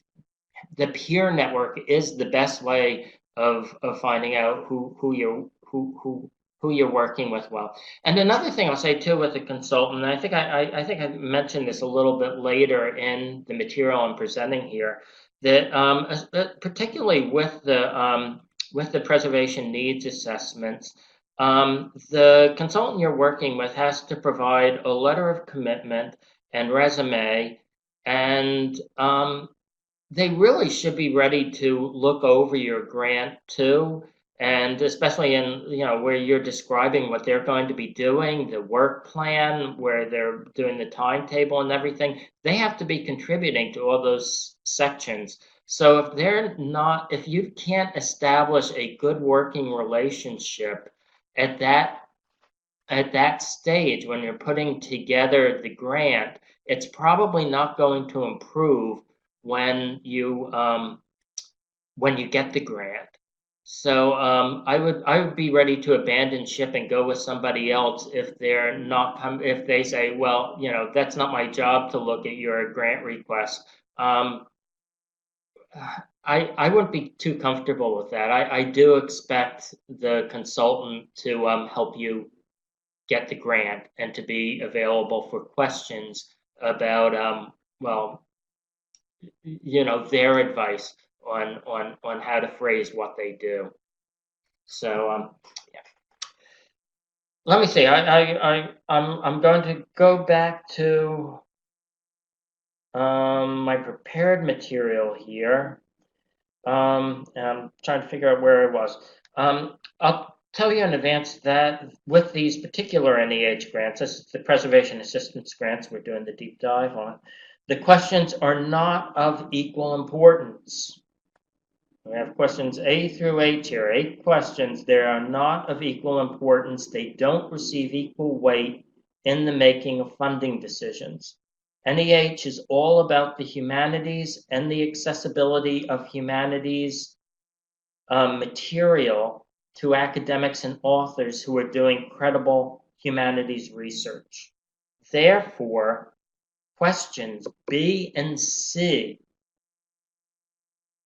the peer network is the best way of finding out who you're working with well. And another thing I'll say too with the consultant, and I think I mentioned this a little bit later in the material I'm presenting here, that particularly with the preservation needs assessments, the consultant you're working with has to provide a letter of commitment and resume, and they really should be ready to look over your grant too. And especially in, where you're describing what they're going to be doing, the work plan, where they're doing the timetable and everything, they have to be contributing to all those sections. So if you can't establish a good working relationship at that stage when you're putting together the grant, it's probably not going to improve when you get the grant. So I would be ready to abandon ship and go with somebody else if if they say, well, that's not my job to look at your grant request. I wouldn't be too comfortable with that. I do expect the consultant to help you get the grant and to be available for questions about their advice on how to phrase what they do. So yeah. Let me see. I'm going to go back to my prepared material here. I'm trying to figure out where I was. I'll tell you in advance that with these particular NEH grants, this is the preservation assistance grants, we're doing the deep dive on. The questions are not of equal importance. We have questions A through H here. 8 questions. They are not of equal importance. They don't receive equal weight in the making of funding decisions. NEH is all about the humanities and the accessibility of humanities material to academics and authors who are doing credible humanities research. Therefore, questions B and C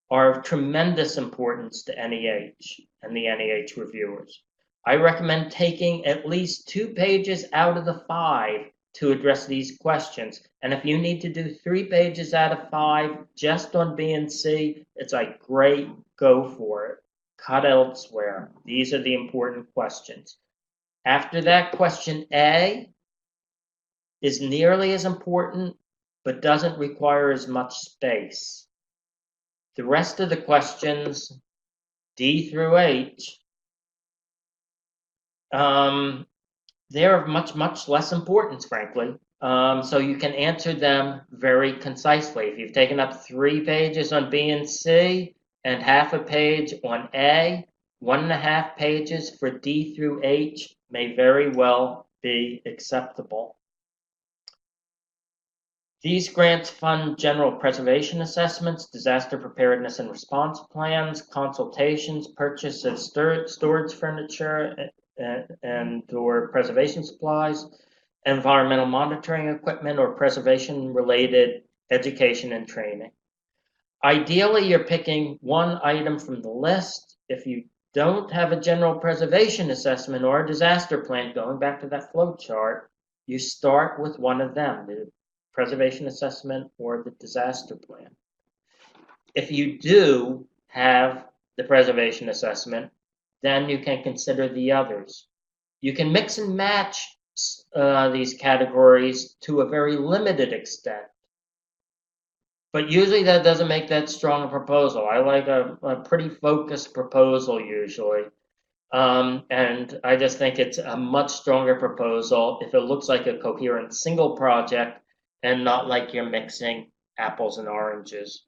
are of tremendous importance to NEH and the NEH reviewers. I recommend taking at least 2 pages out of the 5 to address these questions. And if you need to do 3 pages out of 5 just on B and C, it's like, great, go for it. Cut elsewhere. These are the important questions. After that, question A is nearly as important, but doesn't require as much space. The rest of the questions, D through H, they're of much, much less importance, frankly. So you can answer them very concisely. If you've taken up 3 pages on B and C and half a page on A, 1.5 pages for D through H may very well be acceptable. These grants fund general preservation assessments, disaster preparedness and response plans, consultations, purchase of storage furniture and/or preservation supplies, environmental monitoring equipment, or preservation-related education and training. Ideally, you're picking one item from the list. If you don't have a general preservation assessment or a disaster plan, going back to that flow chart, you start with one of them, the preservation assessment or the disaster plan. If you do have the preservation assessment, then you can consider the others. You can mix and match these categories to a very limited extent, but usually that doesn't make that strong a proposal. I like a pretty focused proposal usually. And I just think it's a much stronger proposal if it looks like a coherent single project and not like you're mixing apples and oranges.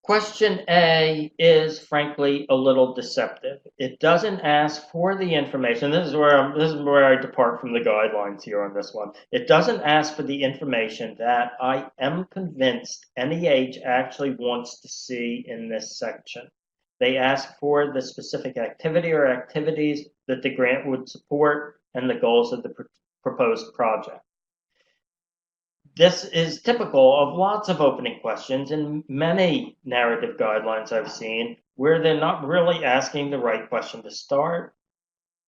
Question A is frankly a little deceptive. It doesn't ask for the information. This is where I depart from the guidelines here on this one. It doesn't ask for the information that I am convinced NEH actually wants to see in this section. They ask for the specific activity or activities that the grant would support and the goals of the proposed project. This is typical of lots of opening questions in many narrative guidelines I've seen where they're not really asking the right question to start.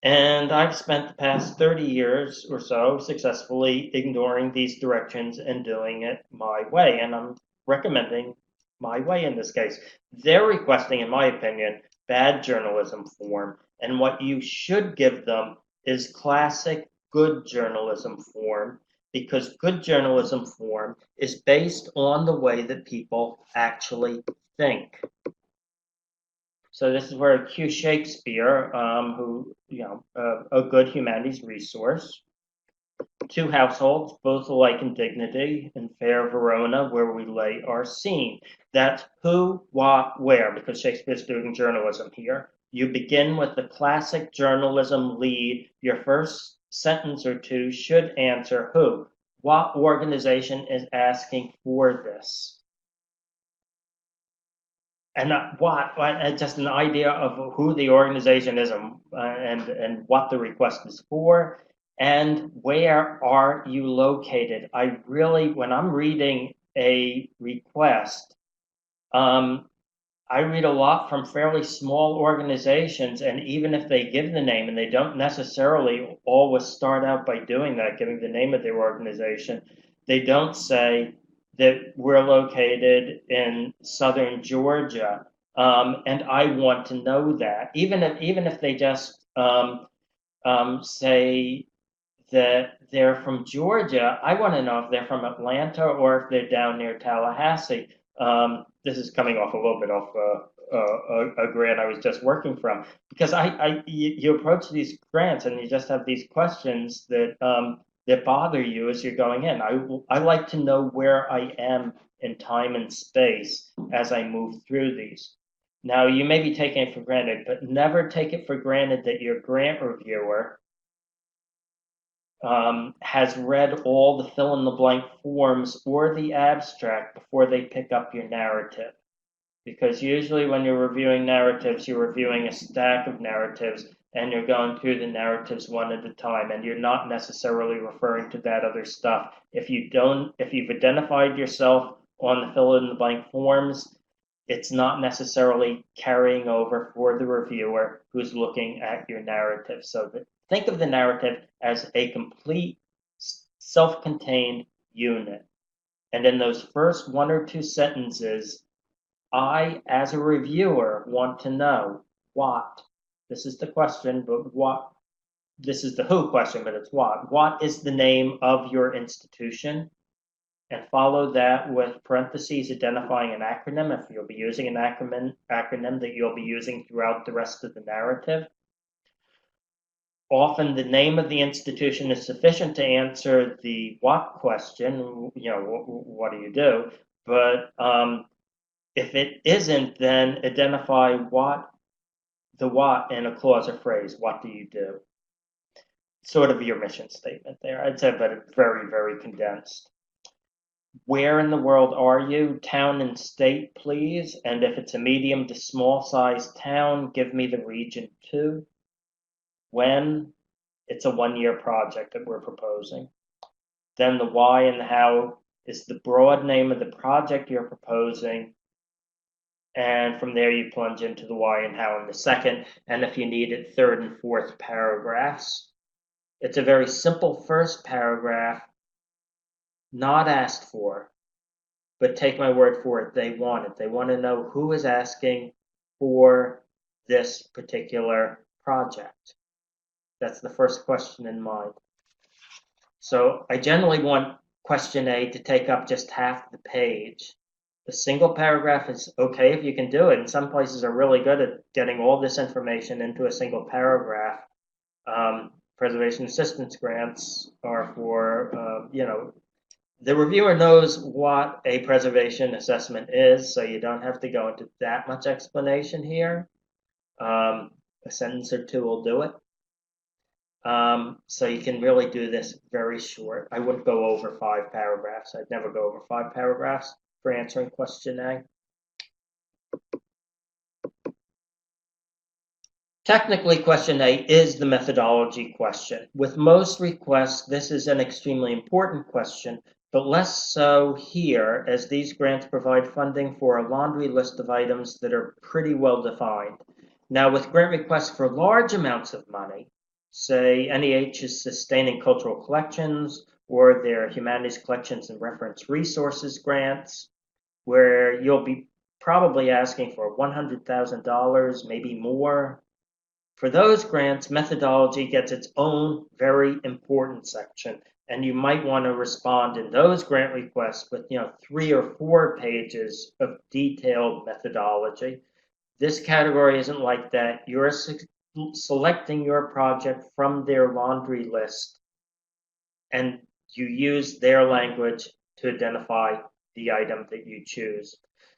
And I've spent the past 30 years or so successfully ignoring these directions and doing it my way. And I'm recommending my way in this case. They're requesting, in my opinion, bad journalism form. And what you should give them is classic good journalism form, because good journalism form is based on the way that people actually think. So this is where Q. Shakespeare, who, a good humanities resource, 2 households, both alike in dignity, in fair Verona, where we lay our scene. That's who, what, where, because Shakespeare's doing journalism here. You begin with the classic journalism lead. Your first sentence or 2 should answer who. What organization is asking for this? And just an idea of who the organization is and what the request is for, and where are you located. I really, when I'm reading a request, I read a lot from fairly small organizations, and even if they give the name, and they don't necessarily always start out by doing that, giving the name of their organization, they don't say that we're located in southern Georgia, and I want to know that. Even if they just say that they're from Georgia, I want to know if they're from Atlanta or if they're down near Tallahassee. This is coming off a little bit off a grant I was just working from, because you approach these grants and you just have these questions that bother you as you're going in. I like to know where I am in time and space as I move through these. Now, you may be taking it for granted, but never take it for granted that your grant reviewer has read all the fill-in-the-blank forms or the abstract before they pick up your narrative. Because usually when you're reviewing narratives, you're reviewing a stack of narratives and you're going through the narratives one at a time, and you're not necessarily referring to that other stuff. If you've identified yourself on the fill-in-the-blank forms, it's not necessarily carrying over for the reviewer who's looking at your narrative. So think of the narrative as a complete self-contained unit. And in those first one or two sentences, I, as a reviewer, want to know what. This is the question, but what? This is the who question, but it's what. What is the name of your institution? And follow that with parentheses identifying an acronym if you'll be using an acronym that you'll be using throughout the rest of the narrative. Often the name of the institution is sufficient to answer the what question, what do you do? But if it isn't, then identify the what in a clause or phrase. What do you do? Sort of your mission statement there. I'd say, but it's very, very condensed. Where in the world are you? Town and state, please. And if it's a medium to small size town, give me the region too. When? It's a 1-year project that we're proposing. Then the why and the how is the broad name of the project you're proposing. And from there you plunge into the why and how in the second. And if you need it, third and fourth paragraphs. It's a very simple first paragraph, not asked for, but take my word for it, they want it. They want to know who is asking for this particular project. That's the first question in mind. So I generally want question A to take up just half the page. A single paragraph is okay if you can do it, and some places are really good at getting all this information into a single paragraph. Preservation assistance grants are for, the reviewer knows what a preservation assessment is, so you don't have to go into that much explanation here. A sentence or two will do it. So you can really do this very short. I wouldn't go over 5 paragraphs. I'd never go over 5 paragraphs for answering question A. Technically, question A is the methodology question. With most requests, this is an extremely important question, but less so here, as these grants provide funding for a laundry list of items that are pretty well defined. Now, with grant requests for large amounts of money, say NEH is sustaining cultural collections or their humanities collections and reference resources grants, where you'll be probably asking for $100,000, maybe more. For those grants, methodology gets its own very important section, and you might want to respond in those grant requests with 3 or 4 pages of detailed methodology. This category isn't like that. You're selecting your project from their laundry list, and you use their language to identify the item that you choose.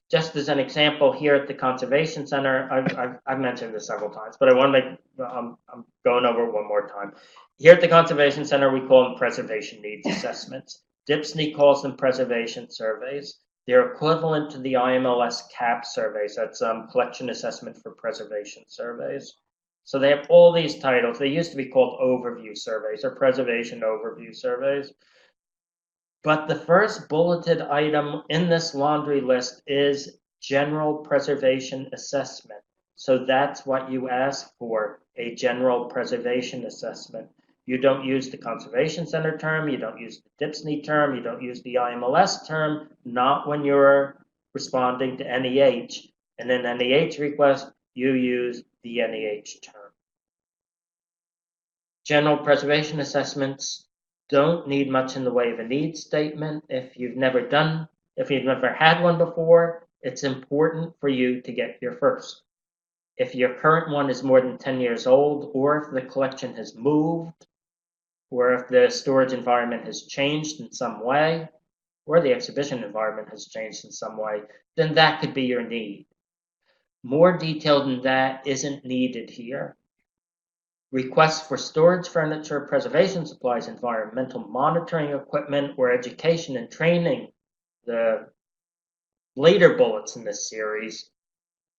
Just as an example, here at the Conservation Center, I've mentioned this several times, but I want to make, I'm going over it one more time. Here at the Conservation Center, we call them preservation needs assessments. DHPSNY calls them preservation surveys. They're equivalent to the IMLS CAP surveys. That's collection assessment for preservation surveys. So they have all these titles. They used to be called overview surveys or preservation overview surveys. But the first bulleted item in this laundry list is general preservation assessment. So that's what you ask for, a general preservation assessment. You don't use the Conservation Center term, you don't use the DHPSNY term, you don't use the IMLS term, not when you're responding to NEH. And in NEH request, you use the NEH term. General preservation assessments don't need much in the way of a needs statement. If you've never had one before, it's important for you to get your first. If your current one is more than 10 years old, or if the collection has moved, or if the storage environment has changed in some way, or the exhibition environment has changed in some way, then that could be your need. More detail than that isn't needed here. Requests for storage furniture, preservation supplies, environmental monitoring equipment, or education and training, the later bullets in this series,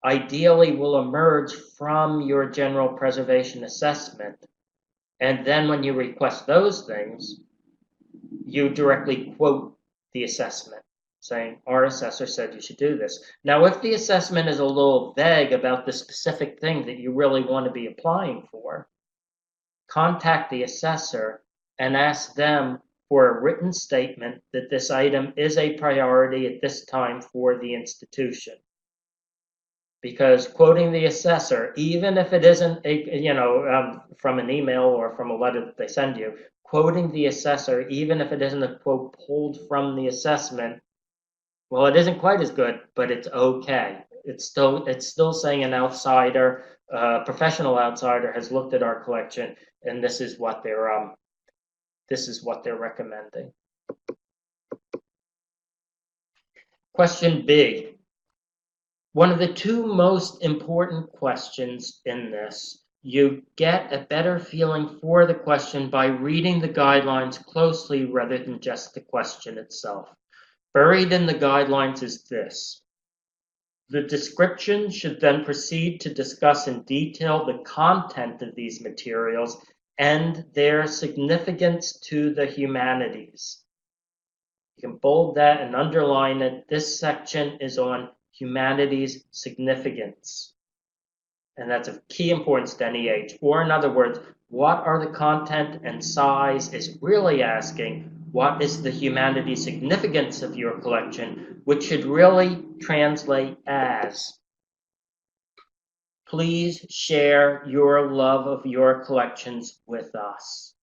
ideally will emerge from your general preservation assessment. And then when you request those things, you directly quote the assessment, saying, our assessor said you should do this. Now, if the assessment is a little vague about the specific thing that you really want to be applying for, contact the assessor and ask them for a written statement that this item is a priority at this time for the institution. Because quoting the assessor, even if it isn't from an email or from a letter that they send you, quoting the assessor, even if it isn't a quote pulled from the assessment, well, it isn't quite as good, but it's okay. It's still saying an outsider, professional outsider, has looked at our collection, and this is what they're recommending. Question B. One of the two most important questions in this. You get a better feeling for the question by reading the guidelines closely rather than just the question itself. Buried in the guidelines is this. The description should then proceed to discuss in detail the content of these materials and their significance to the humanities. You can bold that and underline it. This section is on humanities significance. And that's of key importance to NEH. Or in other words, what are the content and size is really asking, what is the humanities significance of your collection, which should really translate as, please share your love of your collections with us.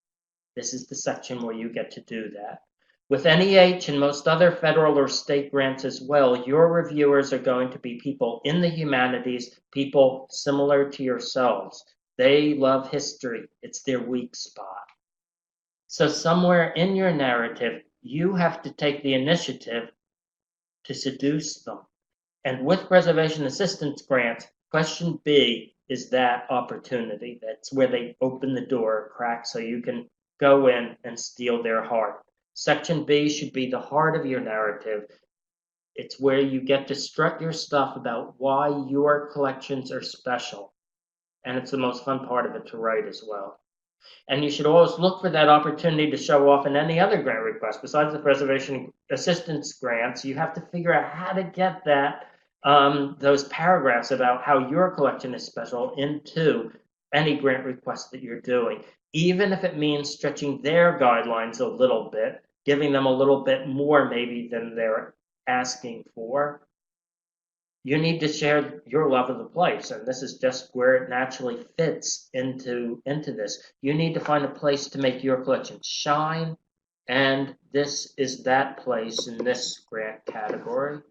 This is the section where you get to do that. With NEH and most other federal or state grants as well, your reviewers are going to be people in the humanities, people similar to yourselves. They love history. It's their weak spot. So somewhere in your narrative, you have to take the initiative to seduce them. And with preservation assistance grants, question B is that opportunity. That's where they open the door a crack so you can go in and steal their heart. Section B should be the heart of your narrative. It's where you get to strut your stuff about why your collections are special. And it's the most fun part of it to write as well. And you should always look for that opportunity to show off in any other grant request. Besides the preservation assistance grants, you have to figure out how to get that those paragraphs about how your collection is special into any grant request that you're doing. Even if it means stretching their guidelines a little bit, giving them a little bit more maybe than they're asking for. You need to share your love of the place, and this is just where it naturally fits into this. You need to find a place to make your collection shine, and this is that place in this grant category.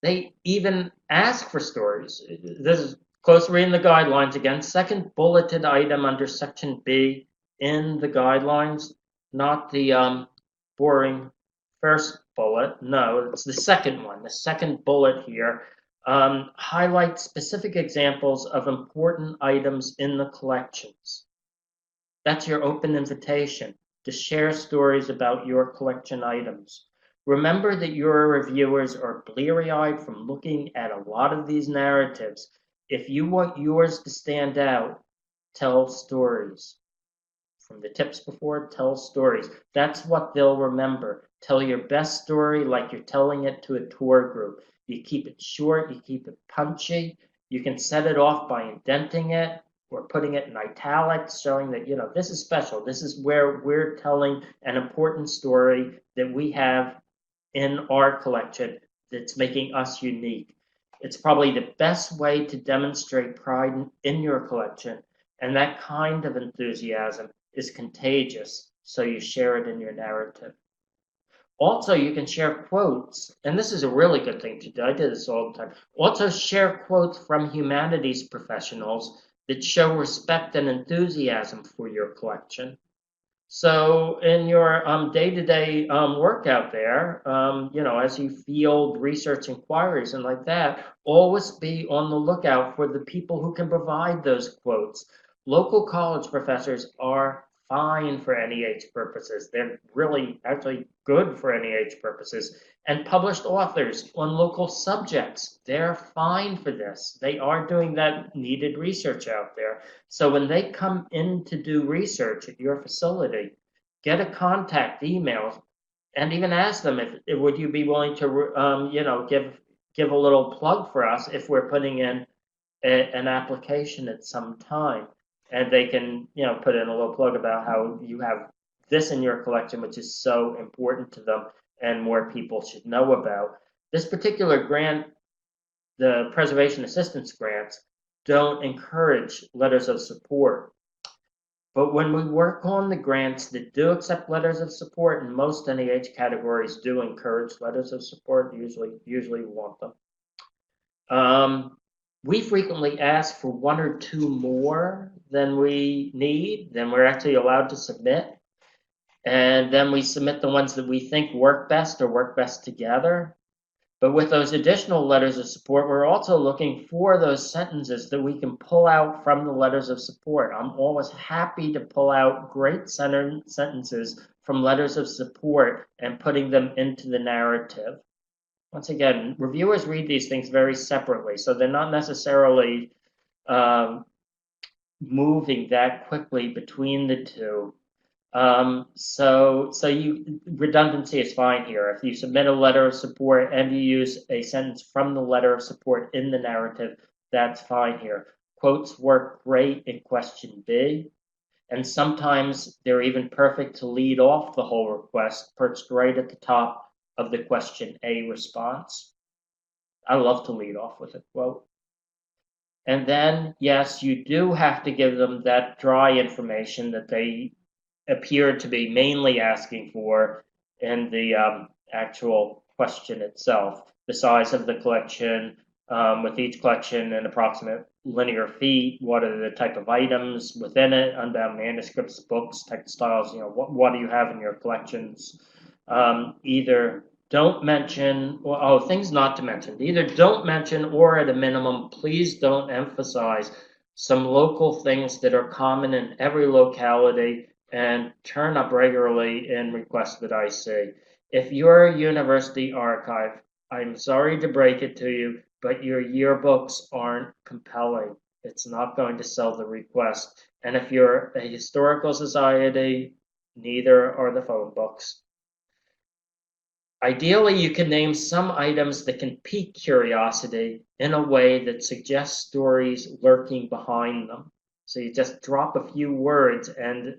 They even ask for stories. This is close reading the guidelines again. Second bulleted item under section B in the guidelines, not the boring first bullet. No, it's the second one. The second bullet here highlights specific examples of important items in the collections. That's your open invitation to share stories about your collection items. Remember that your reviewers are bleary-eyed from looking at a lot of these narratives. If you want yours to stand out, tell stories. From the tips before, tell stories. That's what they'll remember. Tell your best story like you're telling it to a tour group. You keep it short, you keep it punchy. You can set it off by indenting it or putting it in italics, showing that, this is special. This is where we're telling an important story that we have in our collection that's making us unique. It's probably the best way to demonstrate pride in your collection, and that kind of enthusiasm is contagious, so you share it in your narrative. Also, you can share quotes, and this is a really good thing to do. I do this all the time. Also, share quotes from humanities professionals that show respect and enthusiasm for your collection. So in your day-to-day work out there, as you field research inquiries and like that, always be on the lookout for the people who can provide those quotes. Local college professors are fine for NEH purposes. They're really actually good for NEH purposes. And published authors on local subjects, they're fine for this. They are doing that needed research out there. So when they come in to do research at your facility, get a contact email and even ask them if would you be willing to give a little plug for us if we're putting in an application at some time, and they can put in a little plug about how you have this in your collection, which is so important to them and more people should know about. This particular grant, the preservation assistance grants, don't encourage letters of support. But when we work on the grants that do accept letters of support, and most NEH categories do encourage letters of support, usually want them. We frequently ask for one or two more than we need, than we're actually allowed to submit. And then we submit the ones that we think work best or work best together. But with those additional letters of support, we're also looking for those sentences that we can pull out from the letters of support. I'm always happy to pull out great sentences from letters of support and putting them into the narrative. Once again, reviewers read these things very separately, so they're not necessarily moving that quickly between the two. Redundancy is fine here. If you submit a letter of support and you use a sentence from the letter of support in the narrative, that's fine here. Quotes work great in question B, and sometimes they're even perfect to lead off the whole request, perched right at the top of the question A response. I love to lead off with a quote. And then, yes, you do have to give them that dry information that they appeared to be mainly asking for in the actual question itself. The size of the collection, with each collection an approximate linear feet, what are the type of items within it, unbound manuscripts, books, textiles, what do you have in your collections? Either don't mention, things not to mention, either don't mention or at a minimum, please don't emphasize some local things that are common in every locality and turn up regularly in requests that I see. If you're a university archive, I'm sorry to break it to you, but your yearbooks aren't compelling. It's not going to sell the request. And if you're a historical society, neither are the phone books. Ideally, you can name some items that can pique curiosity in a way that suggests stories lurking behind them. So you just drop a few words and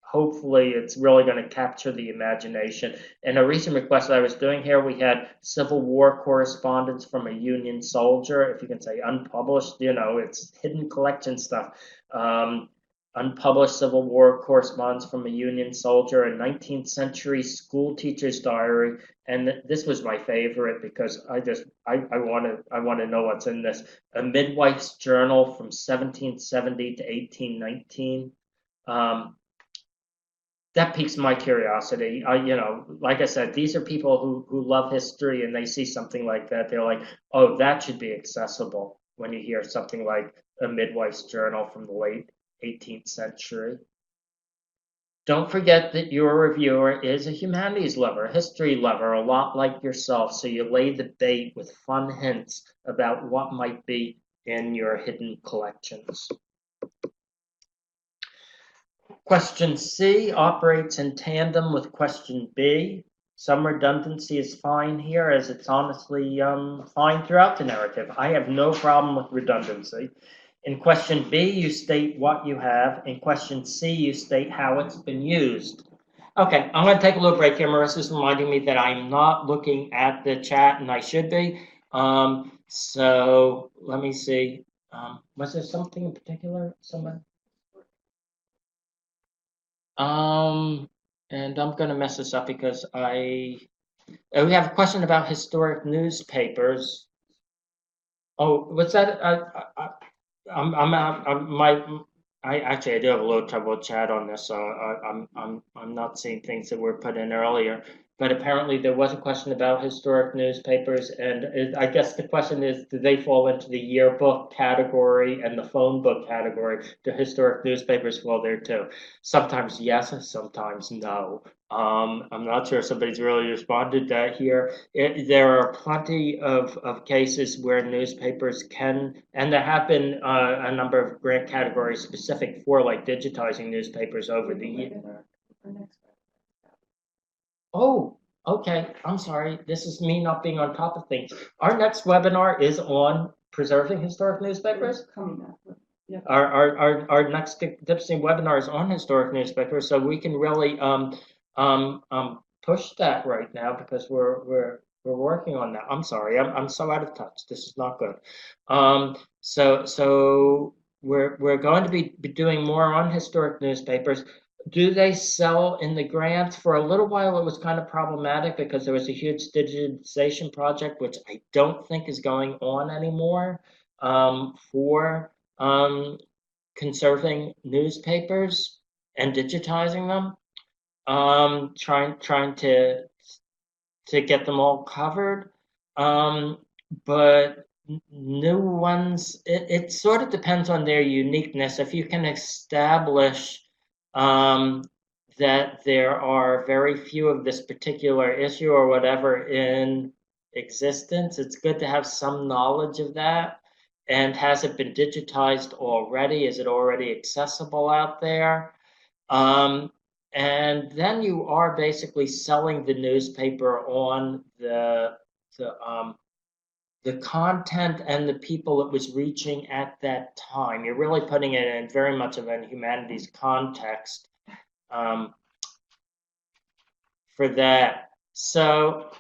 hopefully it's really going to capture the imagination. In a recent request I was doing here, we had Civil War correspondence from a Union soldier, if you can say unpublished, it's hidden collection stuff. Unpublished Civil War correspondence from a Union soldier, a 19th century school teacher's diary, and this was my favorite because I want to know what's in this. A midwife's journal from 1770 to 1819. That piques my curiosity. Like I said, these are people who love history, and they see something like that. They're like, oh, that should be accessible when you hear something like a midwife's journal from the late 18th century. Don't forget that your reviewer is a humanities lover, a history lover, a lot like yourself, so you lay the bait with fun hints about what might be in your hidden collections. Question C operates in tandem with question B. Some redundancy is fine here, as it's honestly fine throughout the narrative. I have no problem with redundancy. In question B, you state what you have. In question C, you state how it's been used. Okay, I'm going to take a little break here. Marissa's reminding me that I'm not looking at the chat, and I should be. So let me see. Was there something in particular? Somebody? And I'm going to mess this up because we have a question about historic newspapers. Oh, what's that? I do have a little trouble with chat on this, so I'm not seeing things that were put in earlier. But apparently there was a question about historic newspapers, and I guess the question is, do they fall into the yearbook category and the phone book category? Do historic newspapers fall there too? Sometimes yes, sometimes no. I'm not sure if somebody's really responded to that here. There are plenty of cases where newspapers can, and there have been a number of grant categories specific for like digitizing newspapers over the years. Oh, okay. I'm sorry. This is me not being on top of things. Our next webinar is on preserving historic newspapers. Coming up. Yeah. Our next DHPSNY webinar is on historic newspapers, so we can really push that right now because we're working on that. I'm sorry, I'm so out of touch. This is not good. So we're going to be doing more on historic newspapers. Do they sell in the grants? For a little while, it was kind of problematic because there was a huge digitization project, which I don't think is going on anymore, for conserving newspapers and digitizing them, trying to get them all covered. But new ones, it sort of depends on their uniqueness. If you can establish that there are very few of this particular issue or whatever in existence, it's good to have some knowledge of that. And has it been digitized already? Is it already accessible out there? And then you are basically selling the newspaper on the content and the people it was reaching at that time. You're really putting it in very much of a humanities context for that. So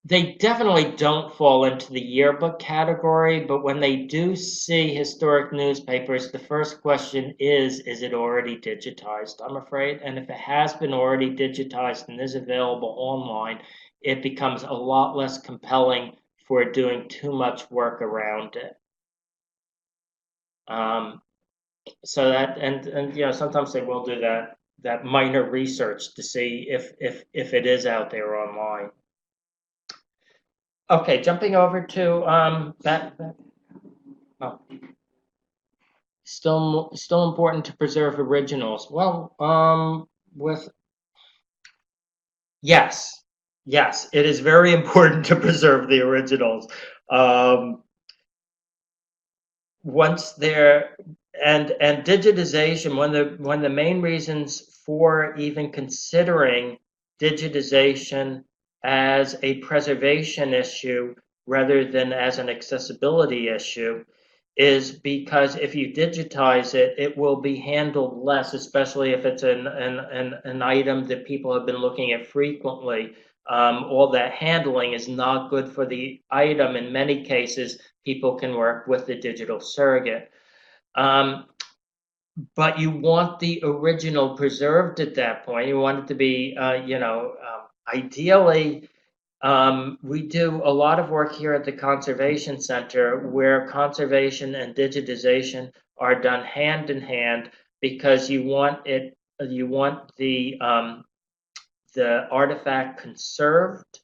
they definitely don't fall into the yearbook category, but when they do see historic newspapers, the first question is it already digitized, I'm afraid? And if it has been already digitized and is available online, it becomes a lot less compelling for doing too much work around it. So that, and you know, sometimes they will do that minor research to see if it is out there online. Okay, jumping over to that. Oh. Still important to preserve originals. Well, yes, it is very important to preserve the originals. Once they're and digitization, one of the main reasons for even considering digitization as a preservation issue rather than as an accessibility issue is because if you digitize it, it will be handled less, especially if it's an item that people have been looking at frequently. All that handling is not good for the item. In many cases, people can work with the digital surrogate. But you want the original preserved at that point. You want it to be, ideally, we do a lot of work here at the Conservation Center where conservation and digitization are done hand in hand because you want the artifact conserved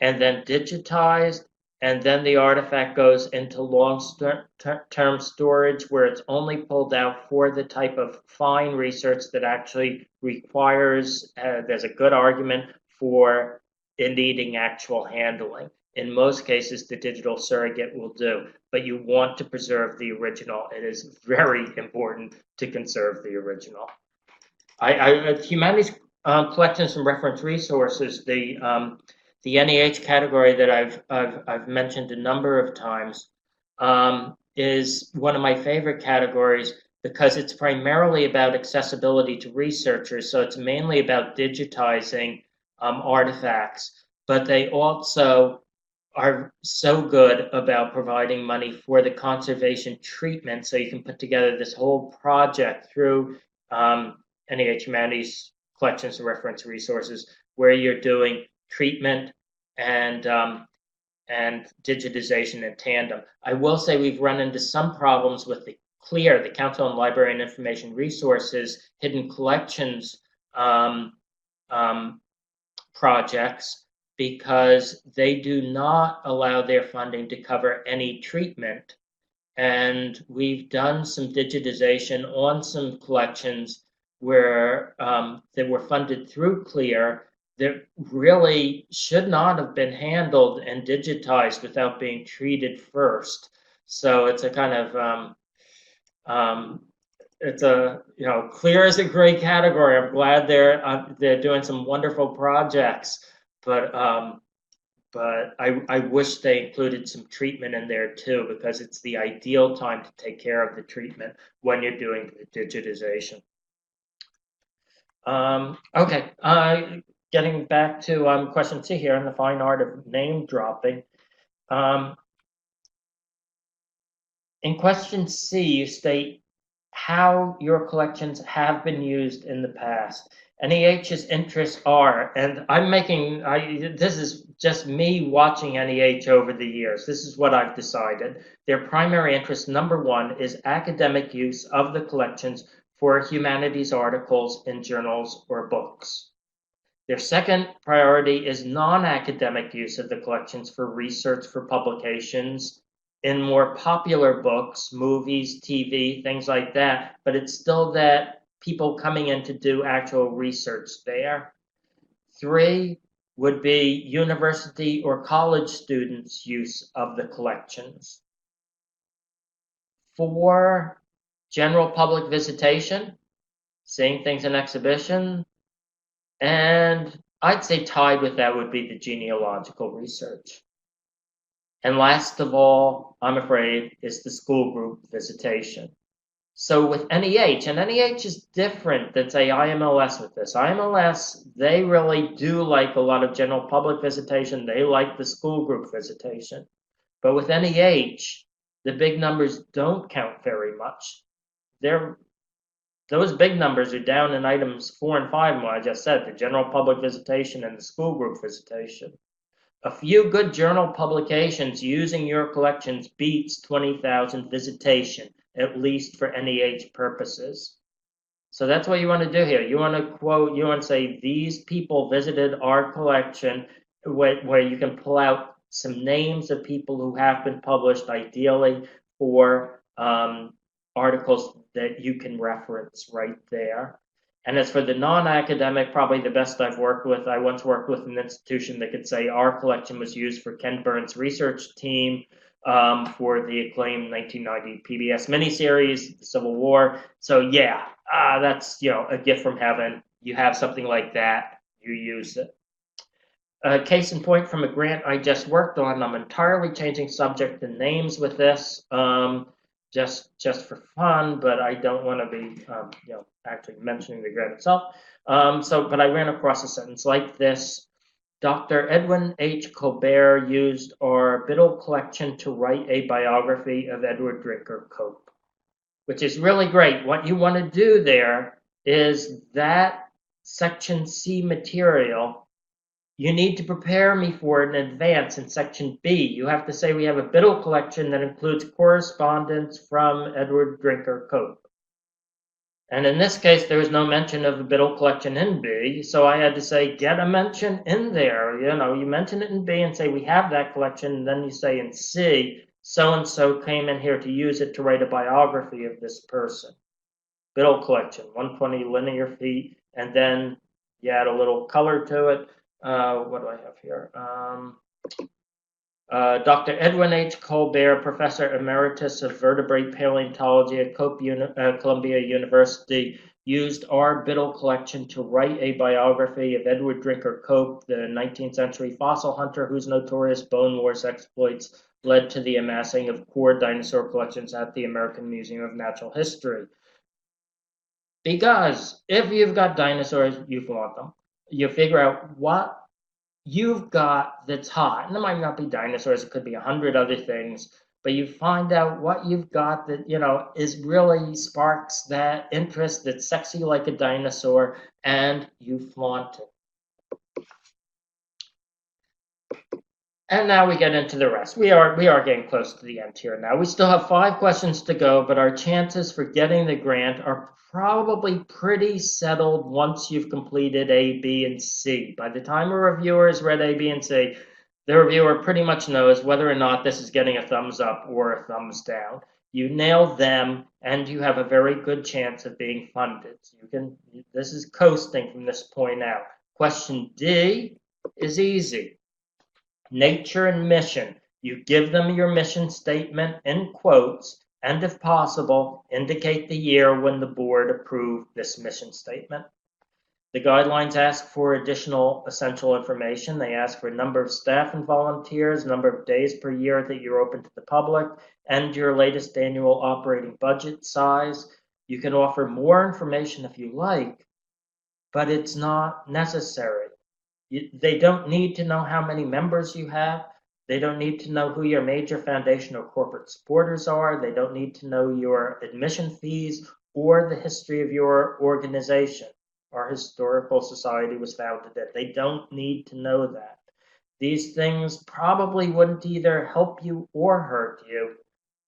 and then digitized, and then the artifact goes into long-term storage where it's only pulled out for the type of fine research that actually requires, there's a good argument for it needing actual handling. In most cases, the digital surrogate will do, but you want to preserve the original. It is very important to conserve the original. Humanities collections and reference resources, the NEH category that I've mentioned a number of times is one of my favorite categories because it's primarily about accessibility to researchers. So it's mainly about digitizing artifacts, but they also are so good about providing money for the conservation treatment. So you can put together this whole project through NEH Humanities collections and reference resources where you're doing treatment and digitization in tandem. I will say we've run into some problems with the CLIR, the Council on Library and Information Resources, hidden collections projects, because they do not allow their funding to cover any treatment. And we've done some digitization on some collections where that were funded through CLIR that really should not have been handled and digitized without being treated first. So it's a kind of it's a, you know, CLIR is a great category. I'm glad they're doing some wonderful projects, but I wish they included some treatment in there too, because it's the ideal time to take care of the treatment when you're doing the digitization. Okay, getting back to question C here in the fine art of name dropping. In question C, you state how your collections have been used in the past. NEH's interests are, and this is just me watching NEH over the years. This is what I've decided. Their primary interest, number one, is academic use of the collections for humanities articles in journals or books. Their second priority is non-academic use of the collections for research for publications in more popular books, movies, TV, things like that, but it's still that people coming in to do actual research there. 3 would be university or college students' use of the collections. 4, general public visitation, seeing things in exhibition. And I'd say tied with that would be the genealogical research. And last of all, I'm afraid, is the school group visitation. So with NEH, and NEH is different than, say, IMLS with this. IMLS, they really do like a lot of general public visitation. They like the school group visitation. But with NEH, the big numbers don't count very much. Those big numbers are down in items 4 and 5, what I just said, the general public visitation and the school group visitation. A few good journal publications using your collections beats 20,000 visitation, at least for NEH purposes. So that's what you want to do here. You want to quote, you want to say, these people visited our collection, where you can pull out some names of people who have been published, ideally for articles that you can reference right there. And as for the non-academic, probably the best I've worked with, I once worked with an institution that could say our collection was used for Ken Burns' research team for the acclaimed 1990 PBS miniseries, The Civil War. So yeah, that's, you know, a gift from heaven. You have something like that, you use it. A case in point from a grant I just worked on. I'm entirely changing subject and names with this. Just for fun, but I don't want to be, you know, actually mentioning the grant itself. But I ran across a sentence like this. Dr. Edwin H. Colbert used our Biddle collection to write a biography of Edward Drinker Cope, which is really great. What you want to do there is that section C material, you need to prepare me for it in advance in section B. You have to say we have a Biddle collection that includes correspondence from Edward Drinker Cope. And in this case, there was no mention of a Biddle collection in B, so I had to say, get a mention in there. You know, you mention it in B and say we have that collection, and then you say in C, so-and-so came in here to use it to write a biography of this person. Biddle collection, 120 linear feet, and then you add a little color to it. What do I have here? Dr. Edwin H. Colbert, Professor Emeritus of Vertebrate Paleontology at Columbia University, used our Biddle collection to write a biography of Edward Drinker Cope, the 19th century fossil hunter whose notorious Bone Wars exploits led to the amassing of core dinosaur collections at the American Museum of Natural History. Because if you've got dinosaurs, you want them. You figure out what you've got that's hot. And it might not be dinosaurs, it could be 100 other things, but you find out what you've got that, you know, is really sparks that interest, that's sexy like a dinosaur, and you flaunt it. And now we get into the rest. We are getting close to the end here now. We still have 5 questions to go, but our chances for getting the grant are probably pretty settled once you've completed A, B, and C. By the time a reviewer has read A, B, and C, the reviewer pretty much knows whether or not this is getting a thumbs up or a thumbs down. You nail them, and you have a very good chance of being funded. This is coasting from this point out. Question D is easy. Nature and mission. You give them your mission statement in quotes, and if possible, indicate the year when the board approved this mission statement. The guidelines ask for additional essential information. They ask for a number of staff and volunteers, number of days per year that you're open to the public, and your latest annual operating budget size. You can offer more information if you like, but it's not necessary. They don't need to know how many members you have. They don't need to know who your major foundation or corporate supporters are. They don't need to know your admission fees or the history of your organization. Our historical society was founded in. They don't need to know that. These things probably wouldn't either help you or hurt you,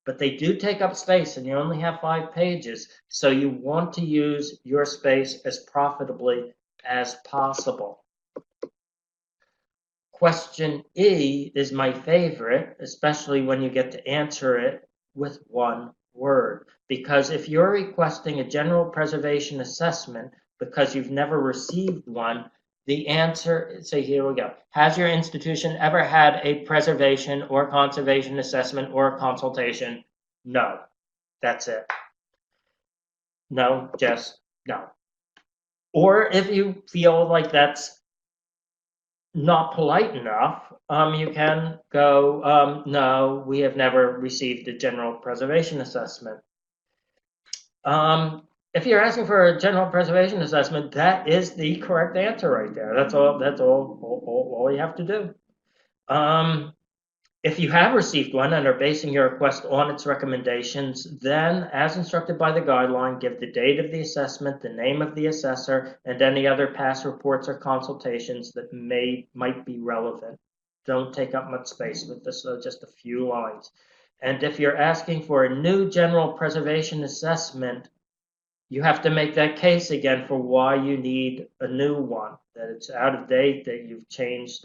but they do take up space, and you only have 5 pages, so you want to use your space as profitably as possible. Question E is my favorite, especially when you get to answer it with one word. Because if you're requesting a general preservation assessment because you've never received one, the answer, so here we go. Has your institution ever had a preservation or conservation assessment or consultation? No. That's it. No, just no. Or if you feel like that's not polite enough, you can go, no, we have never received a general preservation assessment. If you're asking for a general preservation assessment, that is the correct answer right there. That's all you have to do. If you have received one and are basing your request on its recommendations, then, as instructed by the guideline, give the date of the assessment, the name of the assessor, and any other past reports or consultations that might be relevant. Don't take up much space with this, so just a few lines. And if you're asking for a new general preservation assessment, you have to make that case again for why you need a new one, that it's out of date, that you've changed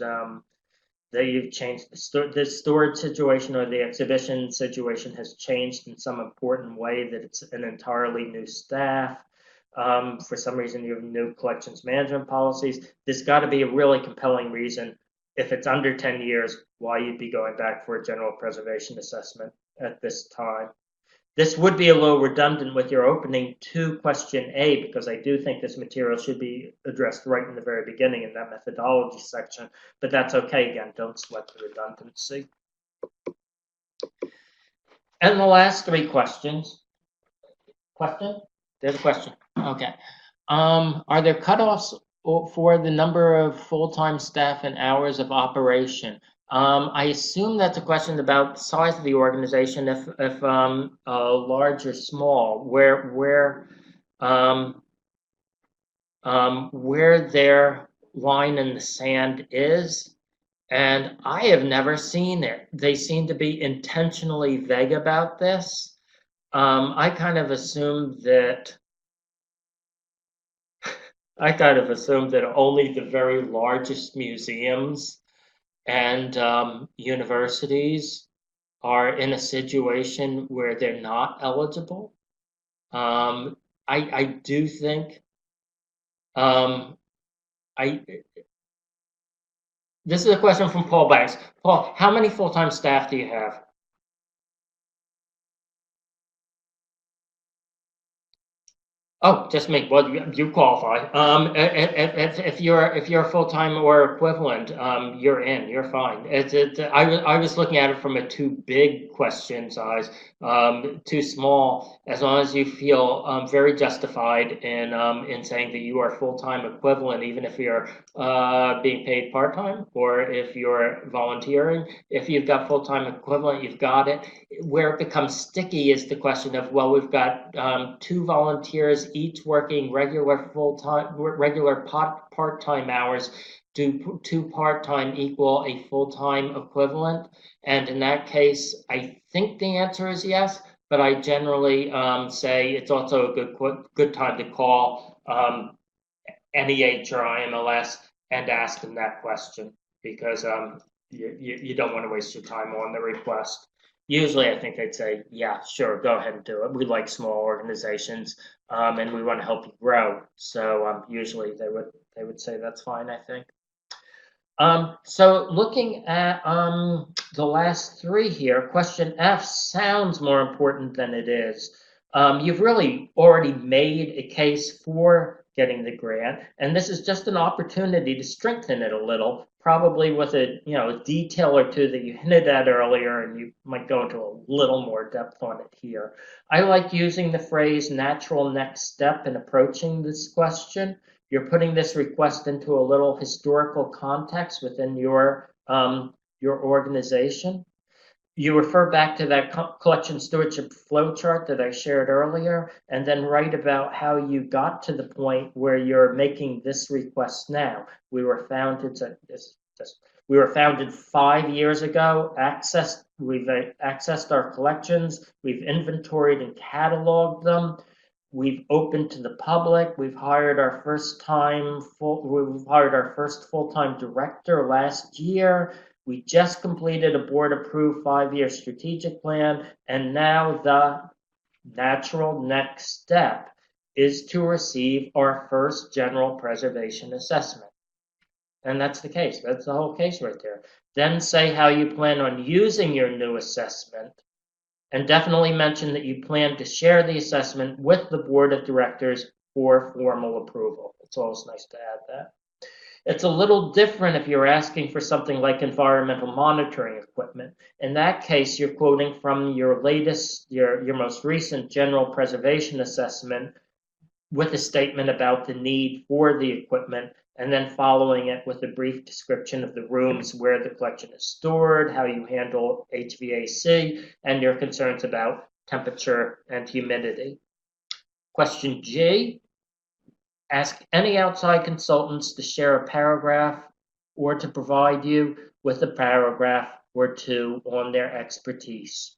the storage situation or the exhibition situation has changed in some important way, that it's an entirely new staff. For some reason, you have new collections management policies. There's got to be a really compelling reason, if it's under 10 years, why you'd be going back for a general preservation assessment at this time. This would be a little redundant with your opening to question A, because I do think this material should be addressed right in the very beginning in that methodology section, but that's okay. Again, don't sweat the redundancy. And the last 3 questions. Question? There's a question. Okay. Are there cutoffs for the number of full-time staff and hours of operation? I assume that's a question about the size of the organization, if large or small, where their line in the sand is, and I have never seen it. They seem to be intentionally vague about this. I kind of assumed that only the very largest museums and universities are in a situation where they're not eligible. I do think this is a question from Paul Banks. Paul, how many full-time staff do you have? Oh, just me. Well, you qualify. If you're full time or equivalent, you're in. You're fine. I was looking at it from a too big question size, too small. As long as you feel very justified in saying that you are full time equivalent, even if you're being paid part time or if you're volunteering. If you've got full time equivalent, you've got it. Where it becomes sticky is the question of, well, we've got 2 volunteers each working regular part-time hours. do two part-time equal a full-time equivalent? And in that case, I think the answer is yes, but I generally say it's also a good time to call NEH or IMLS and ask them that question, because you don't want to waste your time on the request. Usually, I think they'd say, yeah, sure, go ahead and do it. We like small organizations, and we want to help you grow. So usually they would say that's fine, I think. So looking at the last three here, question F sounds more important than it is. You've really already made a case for getting the grant, and this is just an opportunity to strengthen it a little, probably with a detail or two that you hinted at earlier, and you might go into a little more depth on it here. I like using the phrase natural next step in approaching this question. You're putting this request into a little historical context within your organization. You refer back to that collection stewardship flowchart that I shared earlier, and then write about how you got to the point where you're making this request now. We were founded 5 years ago. We've accessed our collections. We've inventoried and cataloged them. We've opened to the public. We've hired our first full-time director last year. We just completed a board-approved 5-year strategic plan, and now the natural next step is to receive our first general preservation assessment. And that's the case. That's the whole case right there. Then say how you plan on using your new assessment, and definitely mention that you plan to share the assessment with the board of directors for formal approval. It's always nice to add that. It's a little different if you're asking for something like environmental monitoring equipment. In that case, you're quoting from your most recent general preservation assessment with a statement about the need for the equipment, and then following it with a brief description of the rooms where the collection is stored, how you handle HVAC, and your concerns about temperature and humidity. Question G, ask any outside consultants to share a paragraph or to provide you with a paragraph or two on their expertise,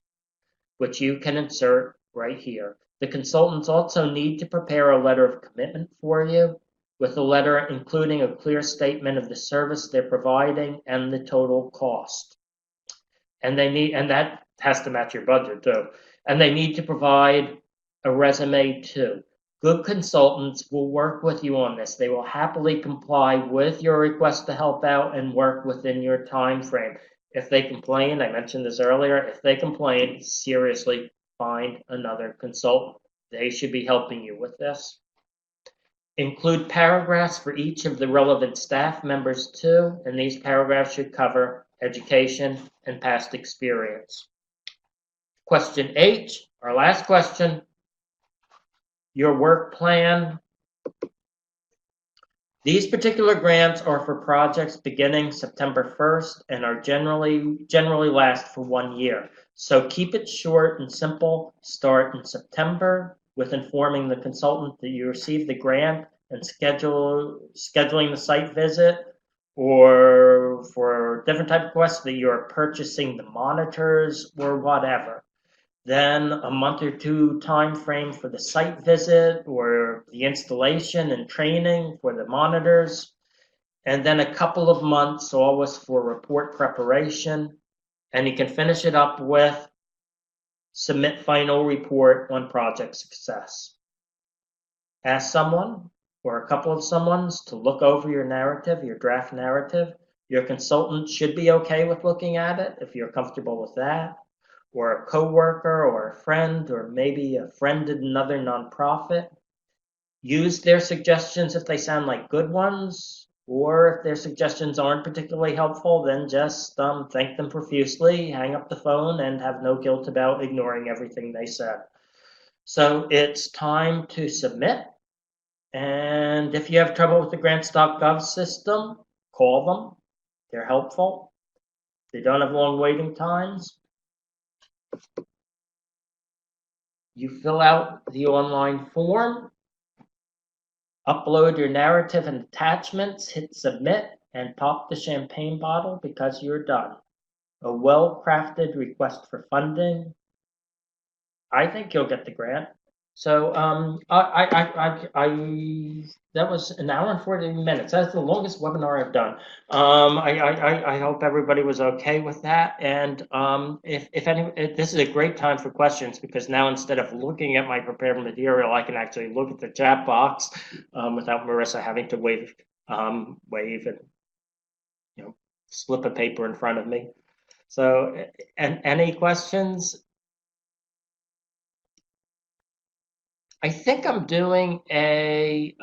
which you can insert right here. The consultants also need to prepare a letter of commitment for you, with the letter including a clear statement of the service they're providing and the total cost. And that has to match your budget too. And they need to provide a resume too. Good consultants will work with you on this. They will happily comply with your request to help out and work within your time frame. If they complain, I mentioned this earlier, if they complain, seriously, find another consultant. They should be helping you with this. Include paragraphs for each of the relevant staff members too, and these paragraphs should cover education and past experience. Question H, our last question. Your work plan. These particular grants are for projects beginning September 1st and are generally last for 1 year. So keep it short and simple. Start in September with informing the consultant that you received the grant and scheduling the site visit, or for different type of requests that you're purchasing the monitors or whatever. Then a month or two time frame for the site visit or the installation and training for the monitors. And then a couple of months always for report preparation. And you can finish it up with submit final report on project success. Ask someone or a couple of someones to look over your narrative, your draft narrative. Your consultant should be okay with looking at it if you're comfortable with that. Or a coworker or a friend, or maybe a friend at another nonprofit. Use their suggestions if they sound like good ones, or if their suggestions aren't particularly helpful, then just thank them profusely, hang up the phone, and have no guilt about ignoring everything they said. So it's time to submit. And if you have trouble with the grants.gov system, call them. They're helpful. They don't have long waiting times. You fill out the online form, upload your narrative and attachments, hit submit, and pop the champagne bottle because you're done. A well-crafted request for funding. I think you'll get the grant. So that was an hour and 40 minutes. That's the longest webinar I've done. I hope everybody was okay with that. And if this is a great time for questions, because now instead of looking at my prepared material, I can actually look at the chat box without Marissa having to wave and slip a paper in front of me. So, and any questions? I think I'm doing a